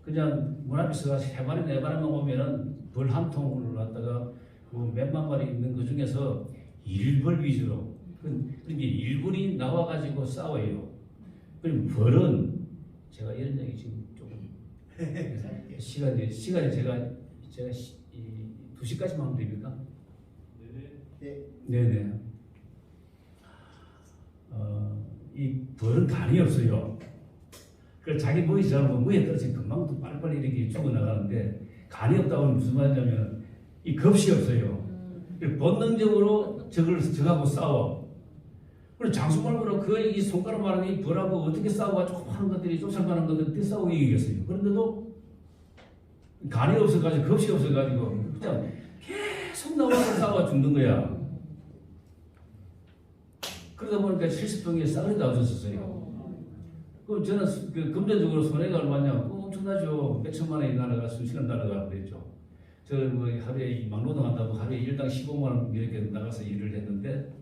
그냥 문 앞에서 3마리, 4마리만 오면은 벌 한 통을 갖다가 뭐 몇만 마리 있는 그 중에서 일벌 위주로 그러니까 일벌이 나와가지고 싸워요. 그럼 벌은 제가 이런 얘기 지금 조금 시간이 제가 2시까지만 하면 됩니까? 네네. 이 벌은 간이 없어요. 그래서 자기 무이 잘하면 무에 떨어지면 금방 또 빨리빨리 이렇게 죽어나가는데 간이 없다고 무슨 말이냐면 이 겁이 없어요. 본능적으로 저하고 싸워. 그리고 장수말벌은 이 손가락 말하는 이 벌하고 어떻게 싸워가지고 하는 것들이 쫓아가는 것들 어떻게 싸우고 이기겠어요. 그런데도 간이 없어가지고 겁이 없어가지고 그냥 계속 나와서 싸워 죽는 거야. 그러다 보니까 70평에 쌍리도 없었어요. 그럼 저는 금전적으로 손해가 얼마냐? 엄청나죠. 몇천만 원이 날아가 순식간 날아가 그랬죠. 저 뭐 하루에 막노동한다고 하루에 일당 15만 원 이렇게 나가서 일을 했는데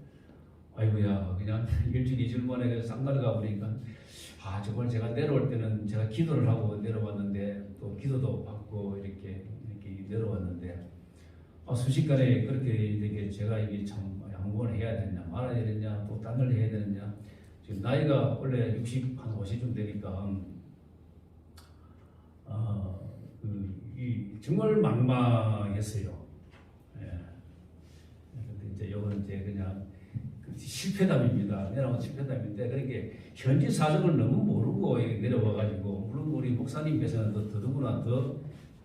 아이고야 그냥 일주일, 이주일 만에 싹 날아가 보니까 정말 제가 내려올 때는 제가 기도를 하고 내려왔는데 또 기도도 받고 이렇게 내려왔는데 순식간에 그렇게 이렇게 제가 이게 참 양보를 해야 되느냐 말아야 되느냐 또 딴 일 해야 되느냐 지금 나이가 원래 60, 한 50쯤 되니까 정말 망망했어요. 예. 근데 이제 이건 이제 그냥 실패담입니다. 내려온 실패담인데 그렇게 현지 사정을 너무 모르고 내려와가지고 물론 우리 목사님께서는 더더구나 더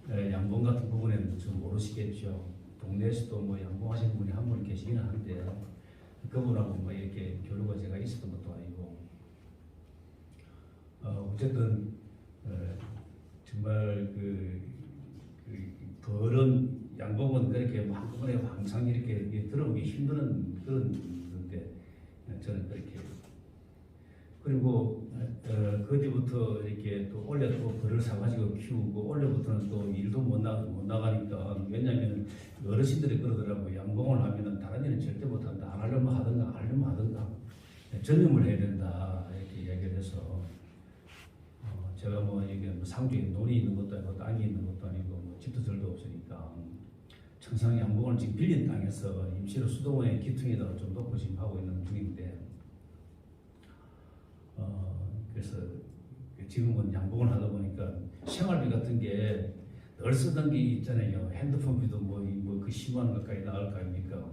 양봉 같은 부분에는 좀 모르시겠죠. 동네에서도 뭐 양봉하시는 분이 한 분 계시기는 한데 그분하고 뭐 이렇게 교류가 제가 있었던 것도 아니고 어쨌든 정말 벌은 양봉은 그렇게 한꺼번에 항상 이렇게 들어오기 힘든 그런 건데 저는 그렇게 그리고 그 뒤부터 이렇게 또 올해 또 벌을 사가지고 키우고 올해부터는 또 일도 못 나가니까 왜냐하면 어르신들이 그러더라고요. 양봉을 하면은 다른 일은 절대 못한다. 안 하려면 하든가 전념을 해야 된다 이렇게 이야기를 해서 제가 뭐 이게 상주에 논이 있는 것도 아니고 땅이 있는 것도 아니고 뭐 집도 절도 없으니까 청상 양봉을 지금 빌린 땅에서 임시로 수도원의 기퉁에다가 좀 놓고 지금 하고 있는 중인데 그래서 지금은 양봉을 하다 보니까 생활비 같은 게 늘 쓰던 게 있잖아요. 핸드폰비도 그 10만 원 가까이 나갈 거 아닙니까?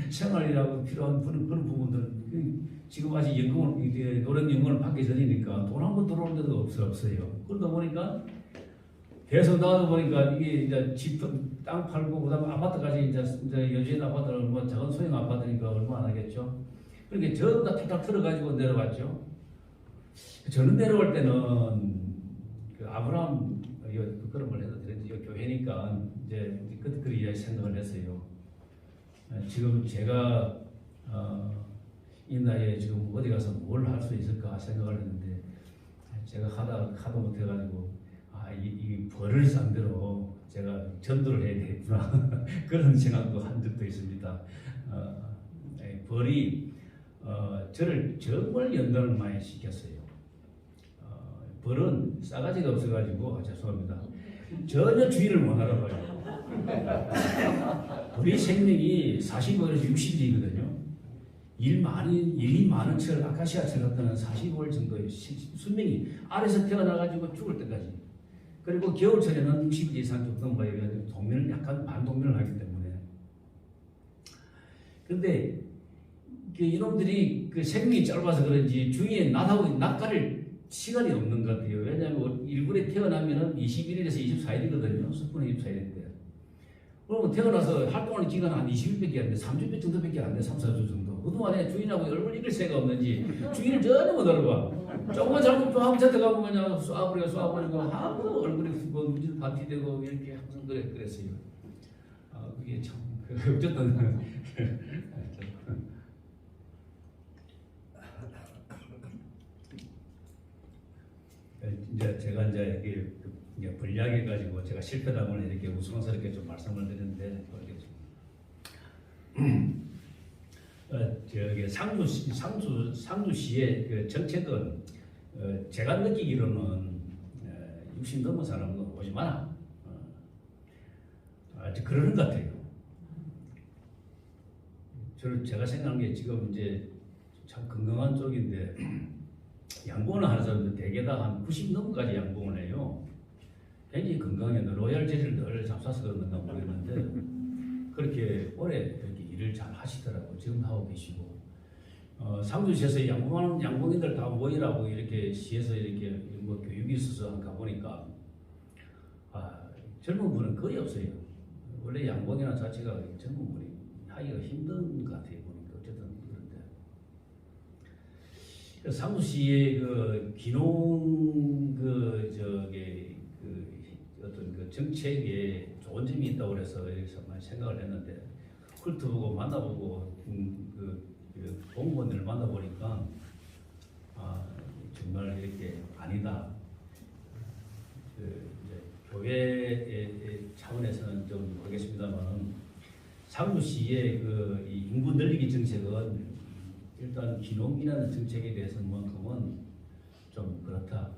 생활이라고 필요한 그런 부분들은 지금 아직 노령 연금을 받기 전이니까 돈 한 번 들어오는 데도 없어요. 그러다 보니까 계속 나가다 보니까 이게 이제 집, 땅 팔고 그다음에 아파트까지 이제 여주인 아파트는 뭐 작은 소형 아파트니까 얼마 안 하겠죠. 그렇게 전부 다 탁탁 틀어가지고 내려왔죠. 저는 내려올 때는 아브라함 그런 걸 해서 교회니까 이제 그렇게 이야기 생각을 했어요. 지금 제가 이 나이에 지금 어디 가서 뭘 할 수 있을까 생각을 했는데 제가 하도 못해가지고 이 벌을 상대로 제가 전도를 해야 되겠구나 그런 생각도 한 적도 있습니다. 벌이 저를 정말 연단을 많이 시켰어요. 벌은 싸가지가 없어가지고 죄송합니다. 전혀 주의를 못 알아봐요. 우리 생명이 45에서 60일이거든요. 일이 많은 철, 아카시아 철 같은 45일 정도의 수명이 알에서 태어나가지고 죽을 때까지. 그리고 겨울철에는 60일 이상 좀 넘어야 동면을 약간 반동면을 하기 때문에. 그런데 그 이놈들이 그 생명이 짧아서 그런지 주위에 낮가를 시간이 없는 것 같아요. 왜냐하면 일굴에 태어나면은 21일에서 24일이거든요. 숙분의 24일인데. 그러면 태어나서 활동하는 기간은 한 20일밖에 안 돼. 3주 정도밖에 안 돼. 3, 4주 정도. 그동안에 주인하고 얼굴 이길 새가 없는지 주인을 전혀 못 알아봐. 조금만 잘못 좀 하고 저한테 가면 그냥 쏴버리고 하고 얼굴이 뭐 눈질 반티되고 이렇게 항상 그랬어요. 아, 그게 참 어쨌든 이제 제가 이제 이게 분리하게 가지고 제가 실패담을 이렇게 우스꽝스럽게 좀 말씀을 드렸는데 저기 상주시의 그 정책은 제가 느끼기로는 60 넘은 사람은 오지 마라. 아주 그러는 것 같아요. 제가 생각한 게 지금 이제 참 건강한 쪽인데 양봉을 하는 사람들 대개다 한 90 넘어까지 양봉을 해요. 굉장히 건강해. 로얄 젤리를 늘 잡숴서 그런가 모르겠는데 그렇게 오래 이렇게 일을 잘 하시더라고요. 지금 하고 계시고 상주시에서 양봉인들 다 모이라고 이렇게 시에서 이렇게 뭐 교육이 있어서 가보니까 젊은 분은 거의 없어요. 원래 양봉이나 자체가 젊은 분이 하기가 힘든 것 같아요. 보니까 어쨌든 그런데 상주시의 그 기농 어떤 그 정책에 좋은 점이 있다고 그래서 여기서 많이 생각을 했는데 훑어 보고 만나보고 공무원들을 만나보니까 정말 이렇게 아니다. 이제 교회 차원에서는 좀 모르겠습니다만 상주시의 이 인구 늘리기 정책은 일단 기농이라는 정책에 대해서만큼은 좀 그렇다.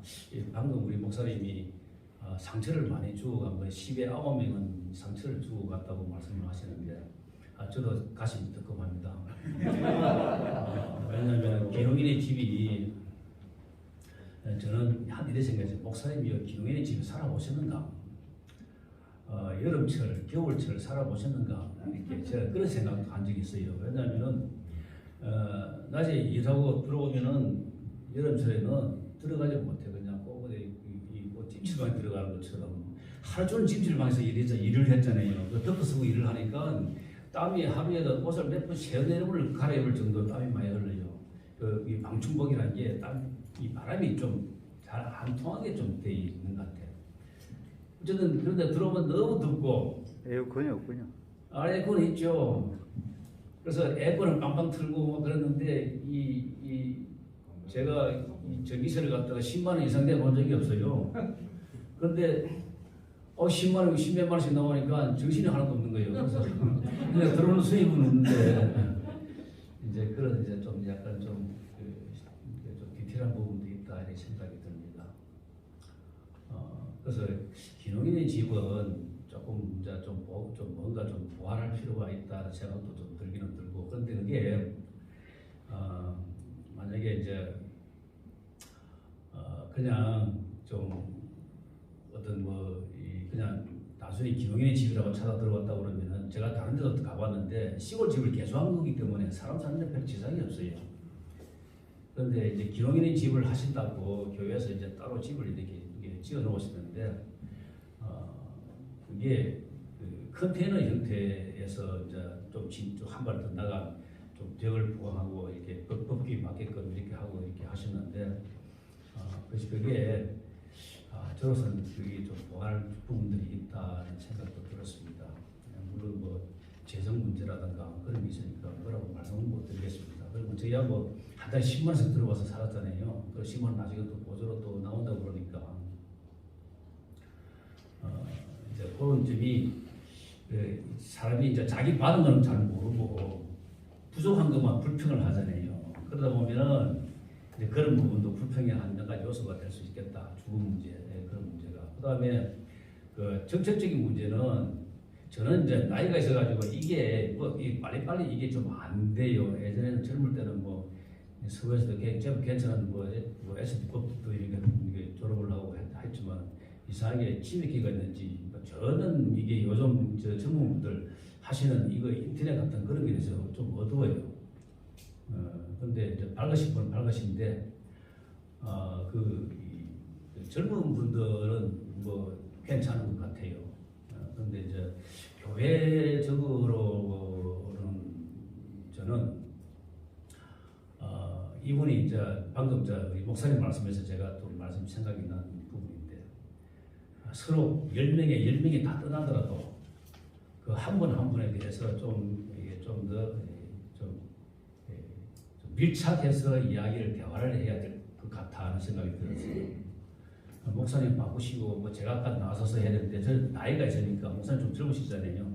방금 우리 목사님이 상처를 많이 주고 간 거예요. 10에 9명은 상처를 주고 갔다고 말씀을 하시는데 저도 가슴이 뜨끔합니다. 왜냐하면 기농인의 집이 저는 한 이래 생각했어요. 목사님이 기농인의 집에 살아보셨는가? 여름철, 겨울철 살아보셨는가? 이렇게 제가 그런 생각도 한 적이 있어요. 왜냐하면 낮에 일하고 들어오면은 여름철에는 들어가지 못해. 그냥 꼭 찜질방에 들어가는 것처럼 하루 종일 찜질방에서 일을 했잖아요. 그 덮어 쓰고 일을 하니까 땀이 하루에 옷을 몇 번 세네 번을 갈아입을 정도로 땀이 많이 흘러요. 이 방충복이라는 게 이 바람이 좀 잘 안 통하게 좀 돼 있는 것 같아요. 어쨌든 그런데 들어오면 너무 덥고 에어컨이 없군요. 에어컨 있죠. 그래서 에어컨을 빵빵 틀고 뭐 그랬는데 제가 전기세를 갖다가 10만 원 이상 내본 적이 없어요. 그런데 10만 원, 10몇만 원씩 나오니까 정신이 하나도 없는 거예요. 그래서 그냥 들어오는 수입은 없는데 이제 그런 이제 좀 약간 좀 디테일한 부분도 있다 이렇게 생각이 듭니다. 그래서 기농인의 집은 조금 이제 좀 뭔가 좀 보완할 필요가 있다는 생각도 좀 들기는 들고 그런데 그게 만약에 이제 그냥 좀 어떤 그냥 단순히 기농인의 집이라고 찾아 들어갔다 그러면은 제가 다른 데도 가봤는데 시골 집을 개조한 거기 때문에 사람 사는데 별 지장이 없어요. 그런데 이제 기농인의 집을 하신다고 교회에서 이제 따로 집을 이렇게 지어 놓으시는데 그게 그 컨테이너 형태에서 이제 좀 한 발 더 나간 좀 벽을 부각하고 이렇게 법규에 맞게끔 이렇게 하고 이렇게 하셨는데 그래서 그게 저로서는 그게 좀 보완할 부분들이 있다는 생각도 들었습니다. 물론 뭐 재정 문제라든가 그런 게 있으니까 뭐라고 말씀은 못 드리겠습니다. 그리고 저희야 뭐 한 달에 10만 원씩 들어와서 살았잖아요. 그 10만 원 나중에 또 보조로 또 나온다고 그러니까 이제 그런 점이 사람이 이제 자기 받은 거는 잘 모르고 부족한 것만 불평을 하잖아요. 그러다 보면은 이제 그런 부분도 불평의 한 가지 요소가 될 수 있겠다. 주거 문제 그런 문제가. 그다음에 그 정책적인 문제는 저는 이제 나이가 있어가지고 이게 뭐 빨리빨리 이게 좀 안 돼요. 예전에는 젊을 때는 뭐 서울에서도 괜찮은 뭐 SD법도 이게 졸업을 하고 했지만 이상하게 치매기가 있는지 저는 이게 요즘 저 젊은분들 하시는 이거 인터넷 같은 그런 게 대해서 좀 어두워요. 근데 이제 밝으신 분은 밝으신데 젊은 분들은 뭐 괜찮은 것 같아요. 근데 이제 교회적으로는 저는 이분이 이제 방금 우리 목사님 말씀에서 제가 또 말씀 생각이 난 부분인데 서로 10명이 다 떠나더라도 그 한 분 한 분에 대해서 좀 밀착해서 이야기를 대화를 해야 될 것 같아 하는 생각이 들었어요. 목사님 바쁘시고 뭐 제가 아까 나서서 해야 되는데 저 나이가 있으니까 목사님 좀 젊으시잖아요.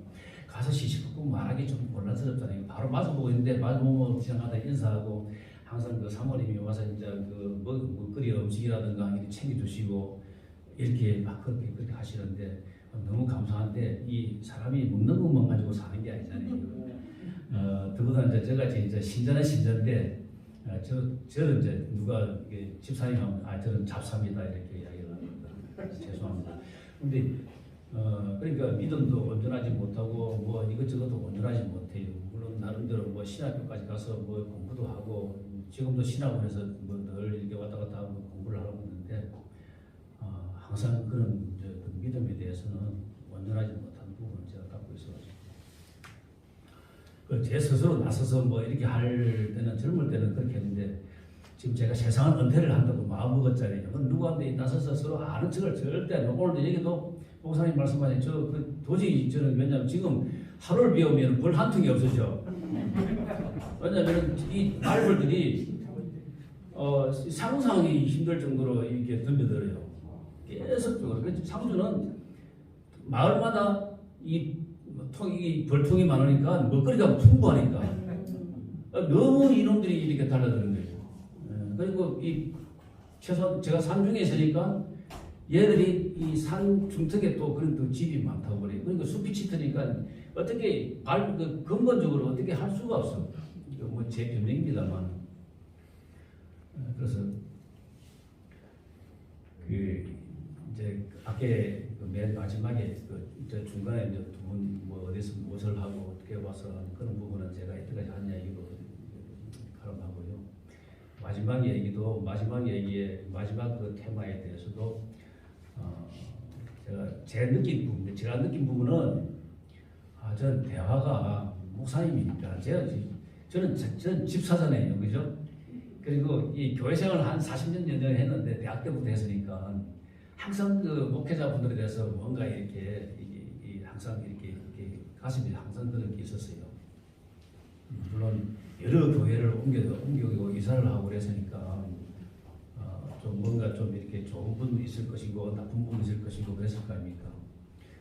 가서 시시콜콜 말하기 좀 곤란스럽잖아요. 바로 마주보고 있는데 마주보고 지나가다 인사하고 항상 그 사모님이 와서 이제 그 먹거리 음식이라든가 이렇게 챙겨주시고 이렇게 막 그렇게 하시는데 너무 감사한데 이 사람이 먹는 것만 가지고 사는 게 아니잖아요. 더구나 이제 제가 이제 신자는 신자인데 저는 이제 누가 집사님 하면 저는 잡사입니다 이렇게 이야기를 합니다. 죄송합니다. 근데 그러니까 믿음도 온전하지 못하고 뭐 이것저것도 온전하지 못해요. 물론 나름대로 뭐 신학교까지 가서 뭐 공부도 하고 지금도 신학원에서 뭐 늘 이렇게 왔다 갔다 하고 공부를 하고 있는데 항상 그런 그 믿음에 대해서는 온전하지 못한 부분을 제가 갖고 있어가지고 제 스스로 나서서 뭐 이렇게 할 때는 젊을 때는 그렇게 했는데 지금 제가 세상은 은퇴를 한다고 마음 먹었잖아요. 누구한테 나서서 서로 아는 척을 절대 안 하고 오늘도 얘기도 목사님 말씀하신 도저히 저는 왜냐하면 지금 하루를 비우면 불 한 통이 없어져. 왜냐하면 이 말벌들이 상상이 힘들 정도로 이렇게 덤벼들어요. 계속적으로. 그래서 상주는 마을마다 이 벌통이 많으니까 먹거리가 풍부하니까 너무 이놈들이 이렇게 달라드는 거예요. 그리고 최소한 제가 산중에 있으니까 얘들이 이 산 중턱에 또 그런 또 집이 많다고 그래요. 그러니까 숲이 짙으니까 어떻게 근본적으로 어떻게 할 수가 없어. 이거 뭐 제 변명입니다만. 그래서 이제 앞에 맨 마지막에 이제 중간에 이제 두 분 뭐 어디서 무엇을 하고 어떻게 와서 그런 부분은 제가 이때까지 한 얘기로 가름하고요. 마지막 얘기의 마지막 그 테마에 대해서도 제가 느낀 부분은 저는 대화가 목사님이니까 저는 집사잖아요, 그죠? 그리고 이 교회 생활을 한 40년 정도 했는데 대학 때부터 했으니까 항상 그 목회자분들에 대해서 뭔가 이렇게 항상 이렇게 가슴이 항상 그런 게 있었어요. 물론 여러 교회를 옮기고 이사를 하고 그랬으니까 좀 뭔가 좀 이렇게 좋은 분도 있을 것이고 나쁜 분도 있을 것이고 그랬을 거 아닙니까?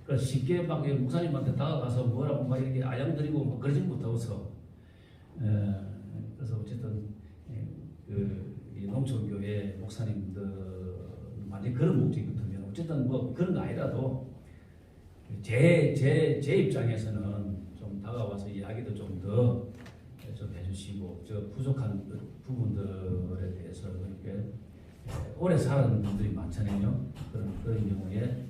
그래서 쉽게 막 목사님한테 다가가서 뭐라고 막 이렇게 아양드리고 막 그러지 못하고서 그래서 어쨌든 이 농촌교회 목사님들 만약 그런 목적이 같으면 어쨌든 뭐 그런 거 아니라도 제 입장에서는 좀 다가와서 이야기도 좀 더 좀 해주시고 저 부족한 부분들에 대해서 이렇게 오래 살아는 분들이 많잖아요. 그런 경우에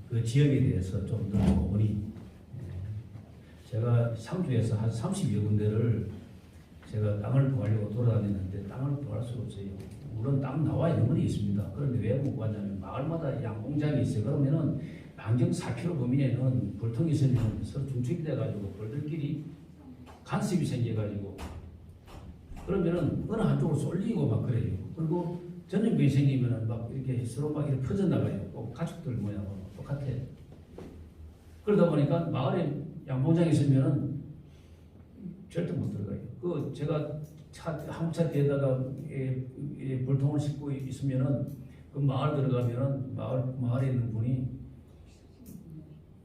그 지역에 대해서 좀 더 어머니 제가 상주에서 한 30여 군데를 제가 땅을 구하려고 돌아다녔는데 땅을 구할 수가 없어요. 물론 땅 나와 있는 건 있습니다. 그런데 왜 못 구하냐면 마을마다 양봉장이 있어요. 그러면은 반경 4km 범위에는 벌통이 있으면 서로 중축이 돼가지고 벌들끼리 간섭이 생겨가지고 그러면은 어느 한쪽으로 쏠리고 막 그래요. 그리고 전염병이 생기면은 막 이렇게 서로 막 이렇게 퍼져나가요. 꼭 가축들 모양으로 똑같아. 그러다 보니까 마을에 양봉장이 있으면은 절대 못 들어가요. 제가 한국 차 뒤에다가 벌통을 싣고 있으면은 그 마을 들어가면은 마을에 있는 분이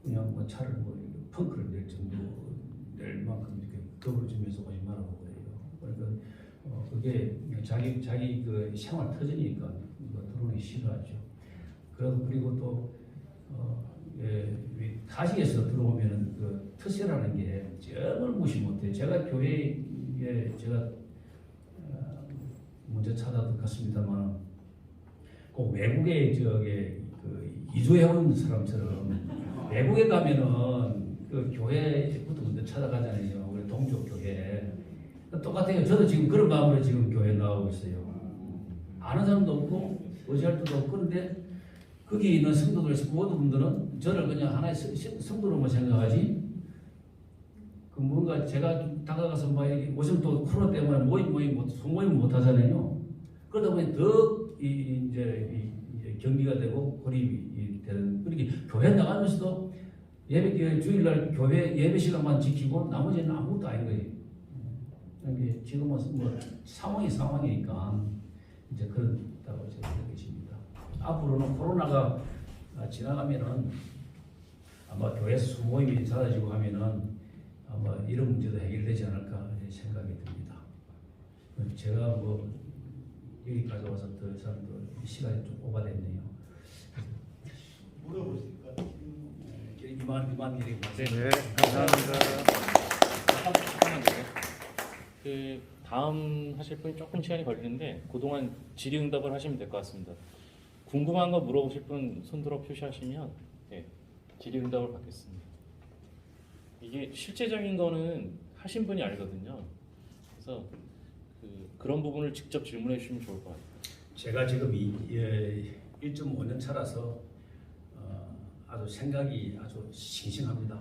그냥 뭐 차를 뭐 펑크를 낼 정도로 낼 만큼 이렇게 겁을 주면서 오지 말라고 그래요. 그러니까 그게 자기 그 생활 터전이니까 들어오기 싫어하죠. 그리고 또 타지에서 들어오면은 그 특세라는 게 정말 무시 못해요. 제가 교회에 제가 먼저 찾아갔습니다만 그 외국에 그 이주해온 사람처럼 외국에 가면은 그 교회부터 먼저 찾아가잖아요. 우리 동족 교회 똑같아요. 저도 지금 그런 마음으로 지금 교회 나오고 있어요. 아는 사람도 없고 의지할 때도 없고 그런데 거기 있는 성도들 모두분들은 저를 그냥 하나의 성도로만 생각하지. 그 뭔가 제가 좀 다가가서 막 이렇게 요즘 또 코로나 때문에 소모임 못 하잖아요. 그러다 보니 더 이제 경기가 되고 고립이 되는. 그렇게 교회 나가면서도 예배 주일날 교회 예배 시간만 지키고 나머지는 아무것도 아닌 거예요. 이게 지금은 뭐 상황이니까 이제 그렇다고 제가 느끼십니다. 앞으로는 코로나가 지나가면은 아마 교회에서 수모임이 잦아지고 하면은 아마 이런 문제도 해결되지 않을까 생각이 듭니다. 제가 뭐 여기까지 와서 더 이상 시간이 좀 오바됐네요. 물어보실까? 이만 얘기 네, 감사합니다. 그 다음 하실 분이 조금 시간이 걸리는데 그동안 질의응답을 하시면 될 것 같습니다. 궁금한 거 물어보실 분 손들어 표시하시면 네, 질의응답을 받겠습니다. 이게 실제적인 거는 하신 분이 알거든요. 그래서 그런 부분을 직접 질문해 주시면 좋을 것 같아요. 제가 지금 1.5년 차라서 아주 생각이 아주 싱싱합니다.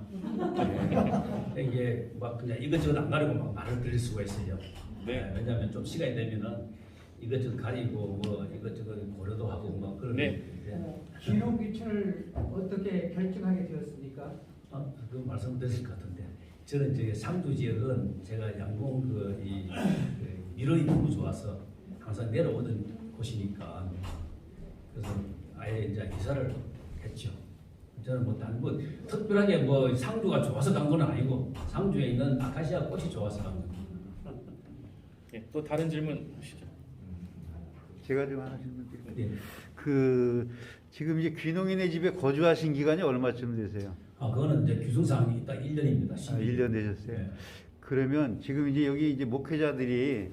이게 막 그냥 이것저것 안 가리고 막 말을 드릴 수가 있어요. 네. 왜냐하면 좀 시간이 되면은 이것저것 가리고 뭐 이것저것 고려도 하고 막 그런. 네. 귀농귀촌을 어떻게 결정하게 되었습니까? 그 말씀드릴 것 같은데 저는 이제 상주 지역은 제가 양봉 밀원이 너무 좋아서 항상 내려오던 곳이니까 그래서 아예 이제 이사를 했죠. 저는 뭐 특별하게 뭐 상주가 좋아서 간 건 아니고 상주에 있는 아카시아 꽃이 좋아서 간 겁니다. 네, 또 다른 질문 하시죠. 제가 좀 하나 질문 드릴게요. 네. 지금 이제 귀농인의 집에 거주하신 기간이 얼마쯤 되세요? 그거는 이제 규정사항이 딱 1년입니다. 1년 되셨어요. 네. 그러면 지금 이제 여기 이제 목회자들이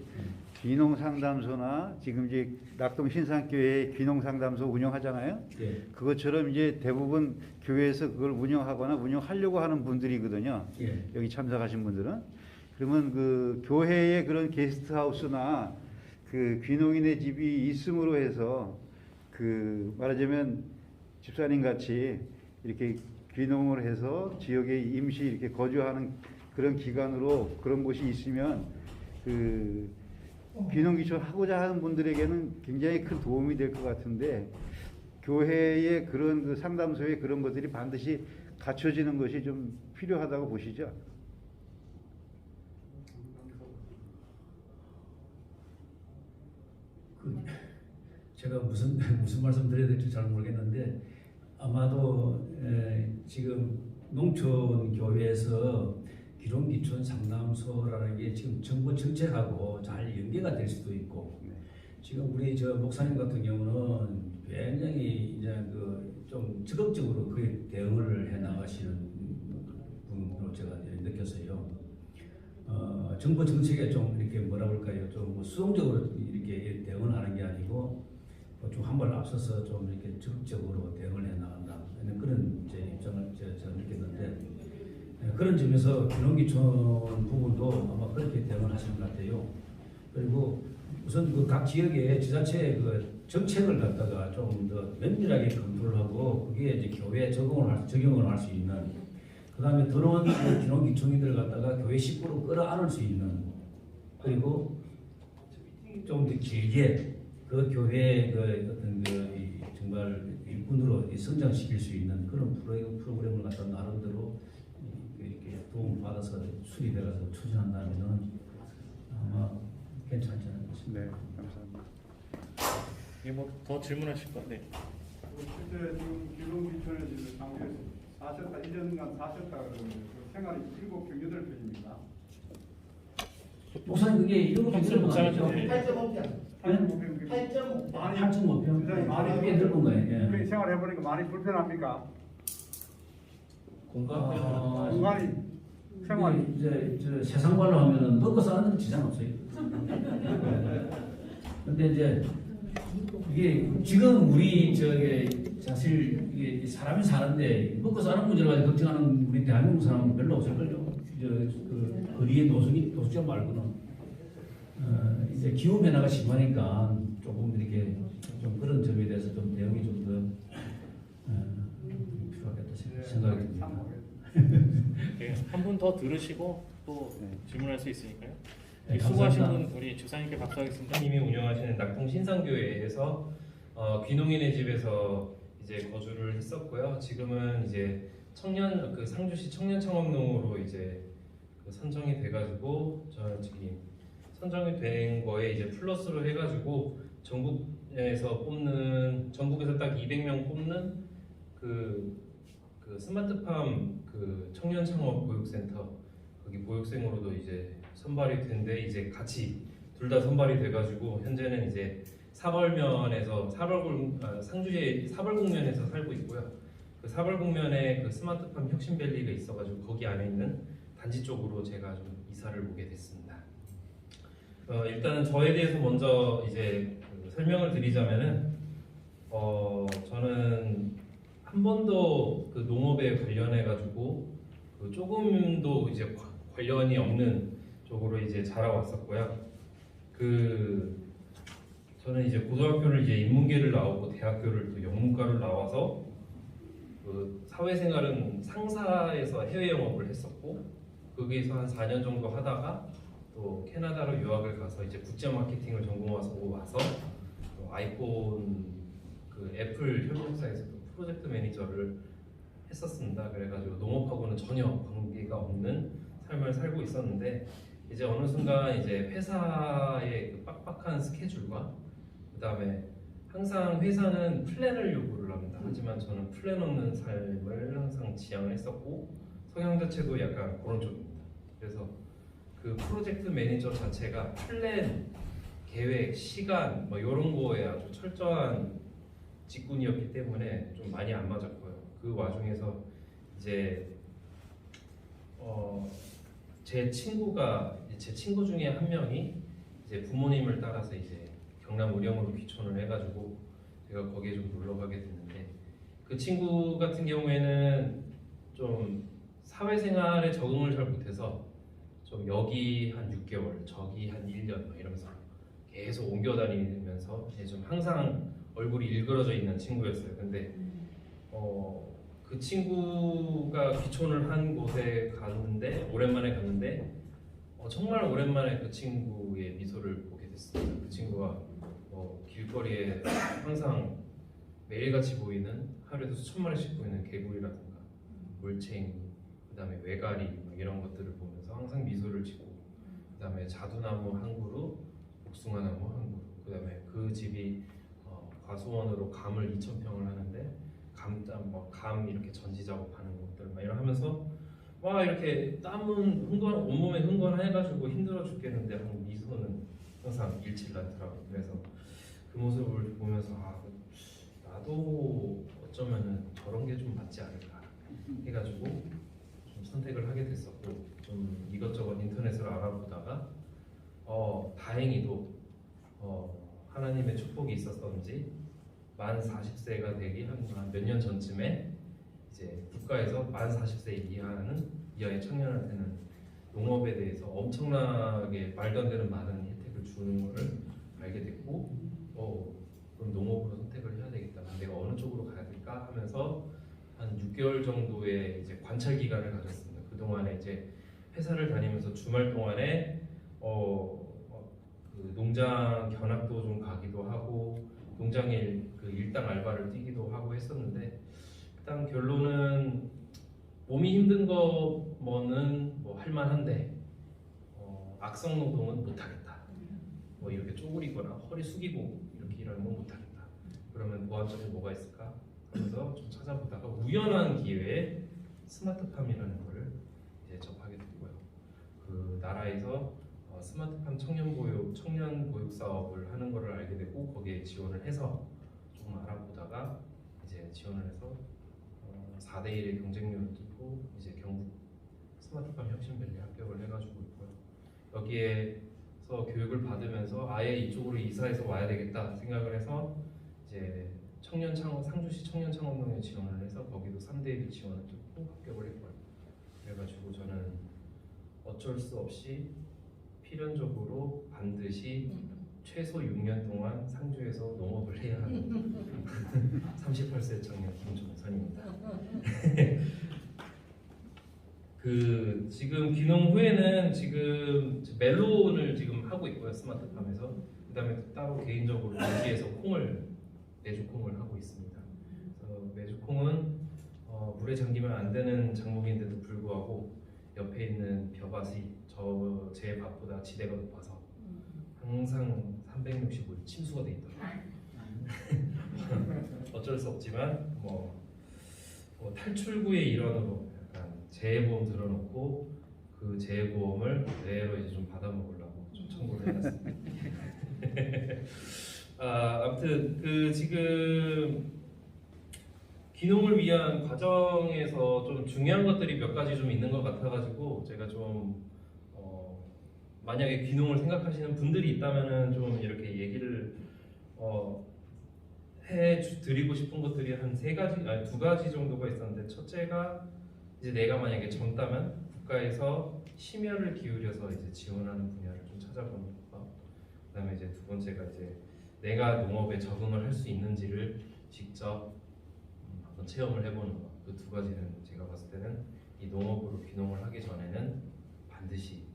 귀농 상담소나 지금 이제 낙동 신산교회 귀농 상담소 운영하잖아요. 네. 그것처럼 이제 대부분 교회에서 그걸 운영하거나 운영하려고 하는 분들이거든요. 예. 여기 참석하신 분들은. 그러면 그 교회의 그런 게스트하우스나 그 귀농인의 집이 있음으로 해서 그 말하자면 집사님 같이 이렇게 귀농을 해서 지역에 임시 이렇게 거주하는 그런 기간으로 그런 곳이 있으면 그 귀농귀촌 하고자 하는 분들에게는 굉장히 큰 도움이 될 것 같은데 교회의 그런 그 상담소의 그런 것들이 반드시 갖춰지는 것이 좀 필요하다고 보시죠? 제가 무슨 말씀 드려야 될지 잘 모르겠는데 아마도 지금 농촌 교회에서 귀농귀촌 상담소라는 게 지금 정부 정책하고 잘 연계가 될 수도 있고 지금 우리 저 목사님 같은 경우는 굉장히 이제 좀 적극적으로 그 대응을 해 나가시는 분으로 제가 느꼈어요. 정부 정책에 좀 이렇게 뭐라 그럴까요? 좀뭐 수동적으로 이렇게 대응을 하는 게 아니고 좀 한 발 앞서서 좀 이렇게 적극적으로 대응을 해 나간다. 그런 제 입장을 제가 느꼈는데 그런 점에서 귀농귀촌 부분도 아마 그렇게 대응을 하시는 것 같아요. 그리고 우선 그 각 지역의 지자체의 그 정책을 갖다가 좀 더 면밀하게 검토하고 그게 이제 교회에 적용을 할 수 있는. 그다음에 들어온 그 귀농귀촌인들 갖다가 교회 식구로 끌어안을 수 있는. 그리고 좀 더 길게 그 교회의 그 어떤 정말 일꾼으로 성장시킬 수 있는 그런 프로그램을 갖다 나름대로 이렇게 도움 받아서 수립해가서 추진한다면은 아마 괜찮지 않을까 싶습니다. 네, 감사합니다. 예, 뭐 더 질문하실 거? 네. 실제 지금 귀농귀촌에 지금 상주에서 사셨다 1년간 사셨다 그러면 그 생활이 7경여덟편입니까? 목사님 그게 일곱 평 목사님 아니죠? 8.5평. 8.5평. 8.5. 8.5평. 굉장히 많이 꽤 넓은 거예요. 예. 그렇게 생활해보니까 많이 불편합니까? 공간이 생활이 이제 저 세상 말로 하면은 먹고 사는 데 지장 없어요. 근데 이제 이게 지금 우리 저게 사실 이게 사람이 사는데 먹고 사는 문제를 가지고 걱정하는 우리 대한민국 사람은 별로 없을걸요. 그 거리의 도시적 말고는 이제 기후 변화가 심하니까 조금 이렇게 좀 그런 점에 대해서 좀 대응이 좀 더 필요하겠다 생각이 듭니다. 네, 한 분 더 들으시고 또 질문할 수 있으니까요. 네, 수고하신 감사합니다. 분 우리 집사님께 박수하겠습니다. 님이 운영하시는 낙동 신상교회에서 귀농인의 집에서 이제 거주를 했었고요. 지금은 이제 청년 그 상주시 청년창업농으로 이제 그 선정이 돼가지고 저기 선정이 된 거에 이제 플러스로 해가지고 전국에서 딱 200명 뽑는 그 스마트팜 그 청년창업 보육센터 거기 보육생으로도 이제 선발이 된데 이제 같이 둘 다 선발이 돼가지고 현재는 이제 상주의 사벌국면에서 살고 있고요. 그 사벌국면에 그 스마트팜 혁신밸리가 있어가지고 거기 안에 있는 단지 쪽으로 제가 좀 이사를 오게 됐습니다. 일단은 저에 대해서 먼저 이제 그 설명을 드리자면은 저는 한 번도 그 농업에 관련해 가지고 그 조금도 이제 관련이 없는 쪽으로 이제 자라왔었고요. 저는 이제 고등학교를 이제 인문계를 나오고 대학교를 또 영문과를 나와서 그 사회생활은 상사에서 해외 영업을 했었고 거기에서 한 4년 정도 하다가 또 캐나다로 유학을 가서 이제 국제 마케팅을 전공해서 와서 또 아이폰 그 애플 협력사에서 프로젝트 매니저를 했었습니다. 그래가지고 농업하고는 전혀 관계가 없는 삶을 살고 있었는데 이제 어느 순간 이제 회사의 그 빡빡한 스케줄과 그다음에 항상 회사는 플랜을 요구를 합니다. 하지만 저는 플랜 없는 삶을 항상 지향을 했었고 성향 자체도 약간 그런 쪽입니다. 그래서 그 프로젝트 매니저 자체가 플랜, 계획, 시간 뭐 이런 거에 아주 철저한 직군이었기 때문에 좀 많이 안 맞았고요. 그 와중에서 이제 제 친구 중에 한 명이 이제 부모님을 따라서 이제 경남 의령으로 귀촌을 해가지고 제가 거기에 좀 놀러 가게 됐는데 그 친구 같은 경우에는 좀 사회생활에 적응을 잘 못해서 좀 여기 한 6개월, 저기 한 1년 막 이러면서 계속 옮겨 다니면서 이제 좀 항상 얼굴이 일그러져 있는 친구였어요. 근데 그 친구가 귀촌을 한 곳에 오랜만에 갔는데 정말 오랜만에 그 친구의 미소를 보게 됐습니다. 그 친구가 길거리에 항상 매일같이 보이는 하루에도 수천 마리씩 보이는 개구리라든가 물챙이, 그다음에 외가리 이런 것들을 보면서 항상 미소를 짓고 그다음에 자두나무 한 그루, 복숭아나무 한 그루, 그다음에 그 집이 과수원으로 감을 2,000평을 하는데 감 이렇게 전지 작업하는 것들 막 이런 하면서 와 이렇게 땀은 온몸에 흥건해가지고 힘들어 죽겠는데 미소는 항상 잃지 않더라고요. 그래서 그 모습을 보면서 나도 어쩌면은 저런 게 좀 맞지 않을까 해가지고 좀 선택을 하게 됐었고 좀 이것저것 인터넷으로 알아보다가 다행히도 하나님의 축복이 있었던지 만 40세가 되기 한 몇 년 전쯤에 이제 국가에서 만 40세 이하의 청년한테는 농업에 대해서 엄청나게 말도 안 되는 많은 혜택을 주는 것을 알게 됐고 그럼 농업으로 선택을 해야 되겠다. 내가 어느 쪽으로 가야 될까 하면서 한 6개월 정도의 이제 관찰 기간을 가졌습니다. 그 동안에 이제 회사를 다니면서 주말 동안에 그 농장 견학도 좀 가기도 하고 농장일 그 일당 알바를 뛰기도 하고 했었는데 일단 결론은 몸이 힘든 거는 뭐 할만한데 악성 노동은 못하겠다. 뭐 이렇게 쪼그리거나 허리 숙이고 이렇게 일하는 건 못하겠다. 그러면 보완점이 뭐가 있을까 하면서 좀 찾아보다가 우연한 기회에 스마트팜이라는 거를 이제 접하게 됐고요. 그 나라에서 스마트팜 청년 보육 사업을 하는 거를 알게 되고 거기에 지원을 해서 조금 알아보다가 이제 지원을 해서 4대 1의 경쟁률을 뚫고 있고 이제 경북 스마트팜 혁신밸리에 합격을 해가지고 있고요. 여기에서 교육을 받으면서 아예 이쪽으로 이사해서 와야 되겠다 생각을 해서 이제 청년 창업 상주시 청년 창업농에 지원을 해서 거기도 3대1 지원을 뚫고 합격을 했고요. 그래가지고 저는 어쩔 수 없이 필연적으로 반드시 최소 6년 동안 상주에서 농업을 해야 하는 38세 청년 김종선입니다. 그 지금 귀농 후에는 지금 멜론을 지금 하고 있고요, 스마트팜에서. 그다음에 따로 개인적으로 여기에서 메주콩을 하고 있습니다. 그래서 메주콩은 물에 잠기면 안 되는 작물인데도 불구하고 옆에 있는 벼밭이 제 밭보다 지대가 높아서 항상 365일 침수가 돼 있더라고요. 어쩔 수 없지만 뭐 탈출구의 일환으로 약간 재해보험 들어놓고 그 재해보험을 그대로 이제 좀 받아먹으려고 좀 청구를 해놨습니다. 아무튼 그 지금 귀농을 위한 과정에서 좀 중요한 것들이 몇 가지 좀 있는 것 같아가지고 제가 좀 만약에 귀농을 생각하시는 분들이 있다면은 좀 이렇게 얘기를 드리고 싶은 것들이 한 두 가지 정도가 있었는데, 첫째가 이제 내가 만약에 젊다면 국가에서 심혈을 기울여서 이제 지원하는 분야를 좀 찾아보는 것. 그다음에 이제 두 번째가 이제 내가 농업에 적응을 할 수 있는지를 직접 한번 체험을 해보는 것. 그 두 가지는 제가 봤을 때는 이 농업으로 귀농을 하기 전에는 반드시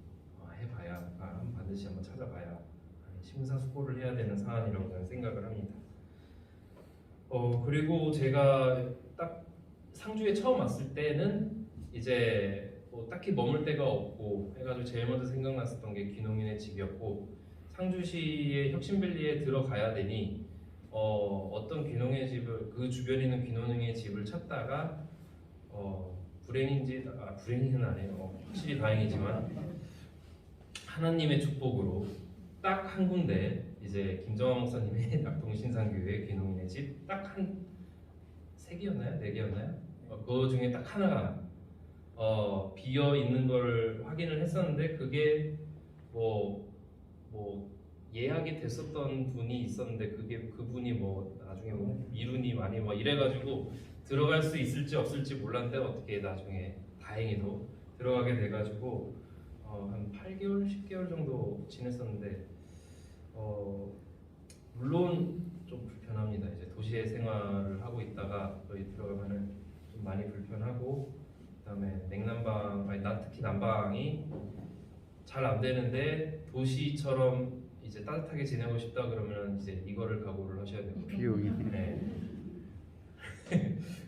반드시 한번 찾아봐야 심사숙고를 해야 되는 사안이라고 저는 생각을 합니다. 그리고 제가 딱 상주에 처음 왔을 때는 이제 뭐 딱히 머물 데가 없고 해가지고 제일 먼저 생각났었던 게 귀농인의 집이었고, 상주시의 혁신밸리에 들어가야 되니 어떤 귀농의 집을, 그 주변에 있는 귀농인의 집을 찾다가 불행은 아니에요. 확실히 다행이지만 하나님의 축복으로 딱 한 군데, 이제 김정환 목사님의 낙동신상교회 귀농인의 집 딱 한 3개였나요? 4개였나요? 그 중에 딱 하나가 비어 있는 걸 확인을 했었는데, 그게 뭐 예약이 됐었던 분이 있었는데 그분이 뭐 나중에 뭐 미루니 많이 뭐 이래가지고 들어갈 수 있을지 없을지 몰랐는데 어떻게 나중에 다행히도 들어가게 돼가지고 한 8개월, 10개월 정도 지냈었는데 물론 좀 불편합니다. 이제 도시의 생활을 하고 있다가 거기 들어가면은 좀 많이 불편하고, 그다음에 특히 난방이 잘 안 되는데 도시처럼 이제 따뜻하게 지내고 싶다 그러면 이제 이거를 각오를 하셔야 되고, 비용이. 네.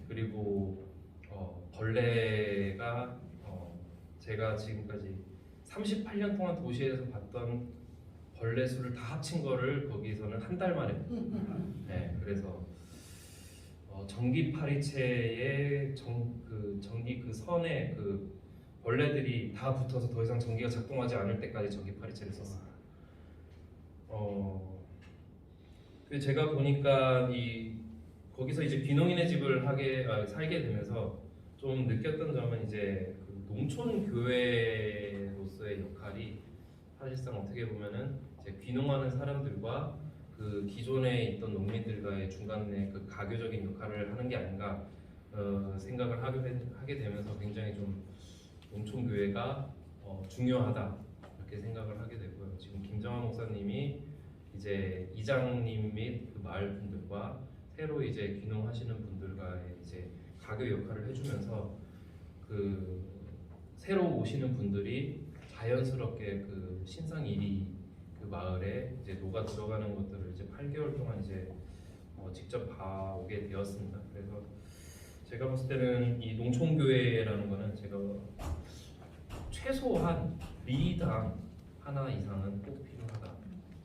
그리고 벌레가 제가 지금까지 38년 동안 도시에서 봤던 벌레 수를 다 합친 거를 거기서는 한 달 만에. 네, 그래서 전기 파리채에 전기 그 선에 그 벌레들이 다 붙어서 더 이상 전기가 작동하지 않을 때까지 전기 파리채를 썼어요. 제가 보니까 거기서 이제 귀농인의 집을 살게 되면서 좀 느꼈던 점은 이제 그 농촌 교회로서의 역할이 사실상 어떻게 보면은 이제 귀농하는 사람들과 그 기존에 있던 농민들과의 중간에 그 가교적인 역할을 하는 게 아닌가 생각을 하게 되면서 굉장히 좀 농촌 교회가 중요하다 이렇게 생각을 하게 되고요. 지금 김정환 목사님이 이제 이장님 및 그 마을 분들과 새로 이제 귀농하시는 분들과의 이제 가교 역할을 해주면서 그 새로 오시는 분들이 자연스럽게 그 신상일이 그 마을에 이제 녹아 들어가는 것들을 이제 8개월 동안 이제 직접 봐오게 되었습니다. 그래서 제가 봤을 때는 이 농촌교회라는 거는 제가 최소한 리당 하나 이상은 꼭 필요하다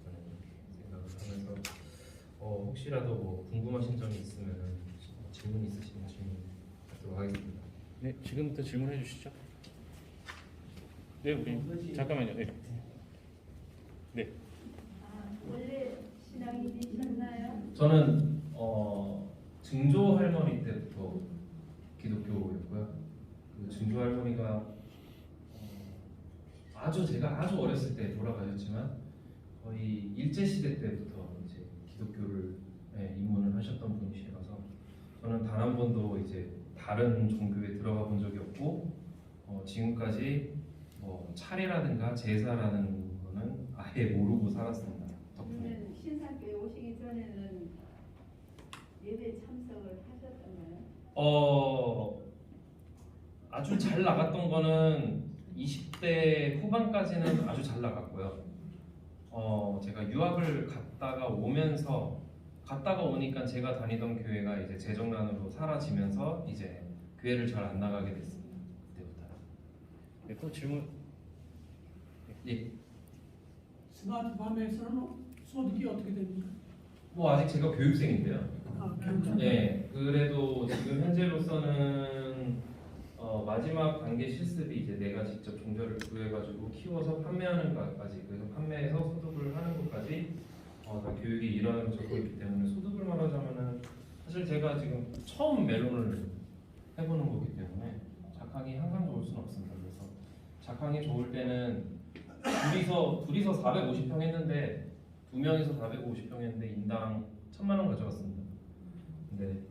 저는 이렇게 생각을 하면서 혹시라도 뭐 궁금하신 점이 있으면 질문 있으시면 질문 하도록 하겠습니다. 네, 지금부터 질문해 주시죠. 네, 우리 잠깐만요. 네. 네. 원래 신앙인이셨나요? 저는 증조 할머니 때부터 기독교였고요. 그 증조 할머니가 제가 아주 어렸을 때 돌아가셨지만 거의 일제 시대 때부터 이제 기독교를 입문을 하셨던 분이시라서 저는 단 한 번도 이제 다른 종교에 들어가 본 적이 없고 지금까지 뭐 차례라든가 제사라는 거는 아예 모르고 살았습니다. 덕분에. 그러면 신사교에 오시기 전에는 예배 참석을 하셨던가요? 아주 잘 나갔던 거는 20대 후반까지는 아주 잘 나갔고요. 제가 유학을 갔다가 오니까 제가 다니던 교회가 이제 재정난으로 사라지면서 이제 교회를 잘 안 나가게 됐습니다. 그때부터. 네, 또 질문. 예. 스마트팜에서는 소득이 어떻게 됩니까? 뭐 아직 제가 교육생인데요. 괜찮아요. 예. 그래도 지금 현재로서는 마지막 단계 실습이 이제 내가 직접 종자를 구해가지고 키워서 판매하는 것까지, 그래서 판매해서 소득을 하는 것까지 다 교육이 이루어지고 있기 때문에 소득을 말하자면은 사실 제가 지금 처음 멜론을 해보는 거기 때문에 작황이 항상 좋을 수는 없습니다. 그래서 작황이 좋을 때는 둘이서 450평 했는데 2명이서 450평 했는데 인당 1,000만 원 가져갔습니다. 근데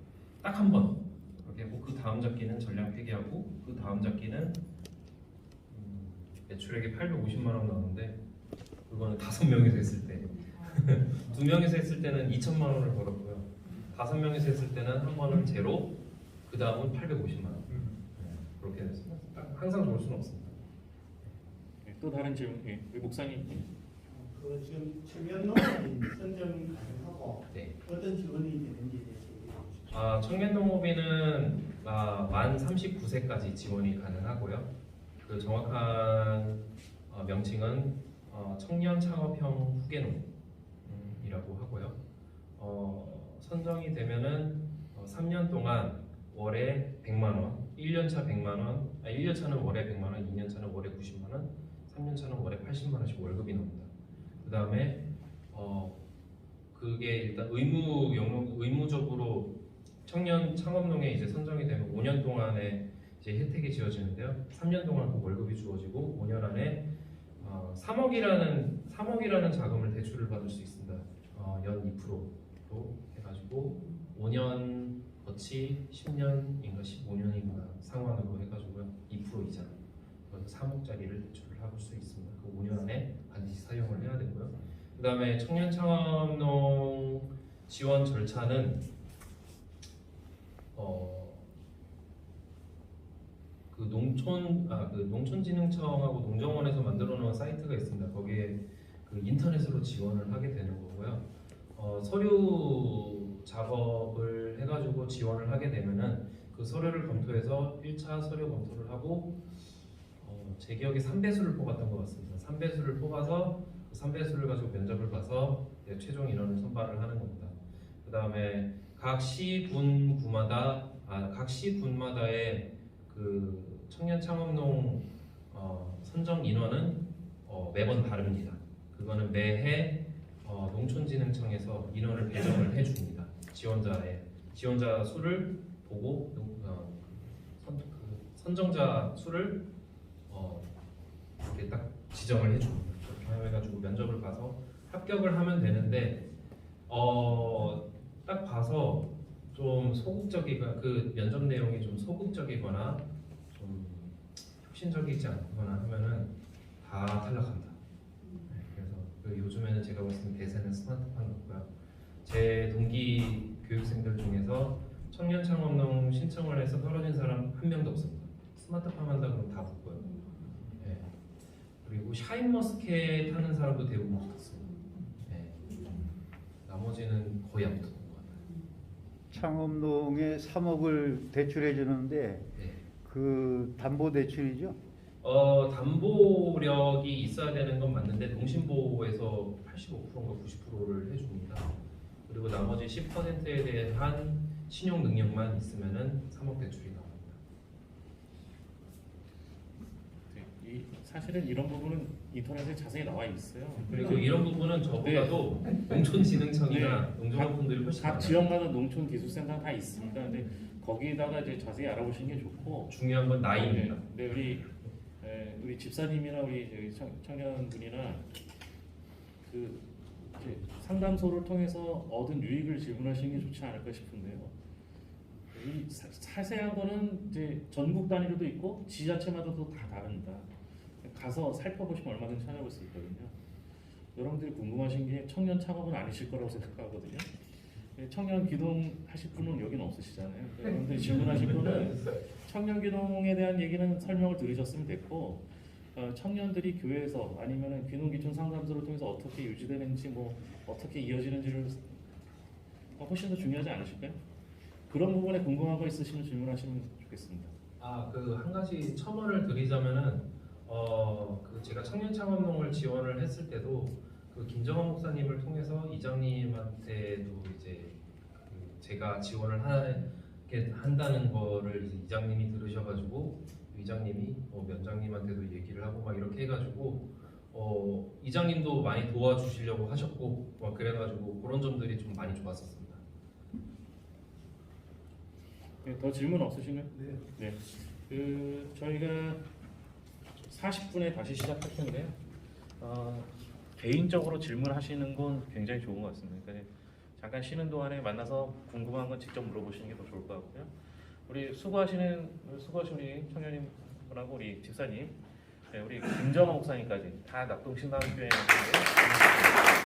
딱 한 번 그렇게 했고 그 다음 잡기는 전량 폐기하고 그 다음 잡기는 매출액이 850만 원 나오는데 그거는 5명이서 했을 때 2명이서 했을 때는 2천만 원을 벌었고요. 5명이서 했을 때는 한 번은 제로, 그 다음은 850만 원. 그렇게 됐습니다. 딱 항상 좋을 수는 없습니다. 네, 또 다른 질문. 예, 우리 목사님. 그 지금 청년 농업인 선정 가능하고 네. 어떤 지원이 되는지에 대해서 얘기해 주십시오. 청년 농업인은 만 39세까지 지원이 가능하고요. 그 정확한 명칭은 청년 창업형 후계농이라고 하고요. 선정이 되면은 3년 동안 월에 100만 원, 1년차 100만 원, 1년차는 월에 100만 원, 2년차는 월에 90만 원, 3년차는 월에 80만 원씩 월급이 나옵니다. 그 다음에 그게 일단 의무적으로 청년 창업농에 이제 선정이 되면 5년 동안에 이제 혜택이 지어지는데요. 3년 동안 그 월급이 주어지고 5년 안에 3억이라는 자금을 대출을 받을 수 있습니다. 연 2%로 해가지고 5년 거치 10년인가 15년인가 상환으로 해가지고요. 2% 이자. 그래서 3억짜리를 대출을 하실 수 있습니다. 그 5년 안에 반드시 사용을 해야 되고요. 그 다음에 청년 창업농 지원 절차는 그 농촌진흥청하고 농정원에서 만들어 놓은 사이트가 있습니다. 거기에 그 인터넷으로 지원을 하게 되는 거고요. 서류 작업을 해가지고 지원을 하게 되면은 그 서류를 검토해서 1차 서류 검토를 하고 제 기억에 3배수를 뽑았던 것 같습니다. 3배수를 뽑아서 그 3배수를 가지고 면접을 봐서 최종 인원을 선발을 하는 겁니다. 그 다음에 각 시군마다의 그 청년 창업농 선정 인원은 매번 다릅니다. 그거는 매해 농촌진흥청에서 인원을 배정을 해줍니다. 지원자 수를 보고 선정자 수를 이렇게 딱 지정을 해줍니다. 그렇게 해가지고 면접을 봐서 합격을 하면 되는데 딱 봐서 좀 그 면접 내용이 좀 소극적이거나 좀 혁신적이지 않거나 하면은 다 탈락합니다. 그래서 요즘에는 제가 봤을 때 대세는 스마트팜 같고요. 제 동기 교육생들 중에서 청년 창업농 신청을 해서 떨어진 사람 한 명도 없습니다. 스마트팜 한다 그러면 다 붙고요. 그리고 샤인머스켓 하는 사람도 대부분 붙었습니다. 나머지는 거의 안 붙었던 것 같아요. 창업농에 3억을 대출해 주는데 네. 그 담보 대출이죠? 담보력이 있어야 되는 건 맞는데 동신보에서 85%인가 90%를 해줍니다. 그리고 나머지 10%에 대한 신용 능력만 있으면은 3억 대출이 나옵니다. 네, 이 사실은 이런 부분은 인터넷에 자세히 나와 있어요. 그리고 이런 부분은 저보다도 농촌진흥청이나 농정원분들이 훨씬 각 많아요. 지역마다 농촌 기술센터 다 있으니까 근데 거기다가 이제 자세히 알아보시는 게 좋고. 중요한 건 나이입니다. 네, 우리 집사님이나 우리 저기 청년분이나 그 이제 상담소를 통해서 얻은 유익을 질문하시는 게 좋지 않을까 싶은데요. 이 자세한 거는 이제 전국 단위로도 있고 지자체마다도 다 다릅니다. 가서 살펴보시면 얼마든지 찾아볼 수 있거든요. 여러분들이 궁금하신 게 청년 창업은 아니실 거라고 생각하거든요. 청년 기동 하실 분은 여기는 없으시잖아요. 여러분들이 질문하실 거는 청년 기동에 대한 얘기는 설명을 들으셨으면 됐고, 청년들이 교회에서 아니면은 귀농귀촌 상담소를 통해서 어떻게 유지되는지 뭐 어떻게 이어지는지를 훨씬 더 중요하지 않으실까요? 그런 부분에 궁금한 거 있으시면 질문하시면 좋겠습니다. 그 한 가지 첨언을 드리자면은 그 제가 청년 창업농을 지원을 했을 때도 그 김정원 목사님을 통해서 이장님한테도 이제 그 제가 지원을 하게 한다는 거를 이제 이장님이 들으셔가지고 이장님이 면장님한테도 얘기를 하고 막 이렇게 해가지고 이장님도 많이 도와주시려고 하셨고 막 그래가지고 그런 점들이 좀 많이 좋았었습니다. 네, 더 질문 없으신가요? 네. 저희가 40분에 다시 시작할 텐데요. 개인적으로 질문하시는 건 굉장히 좋은 것 같습니다. 그러니까 잠깐 쉬는 동안에 만나서 궁금한 건 직접 물어보시는 게 더 좋을 것 같고요. 우리 수고하신 우리 청년님하고 우리 집사님, 네, 우리 김정호 목사님까지 다 낙동신당교회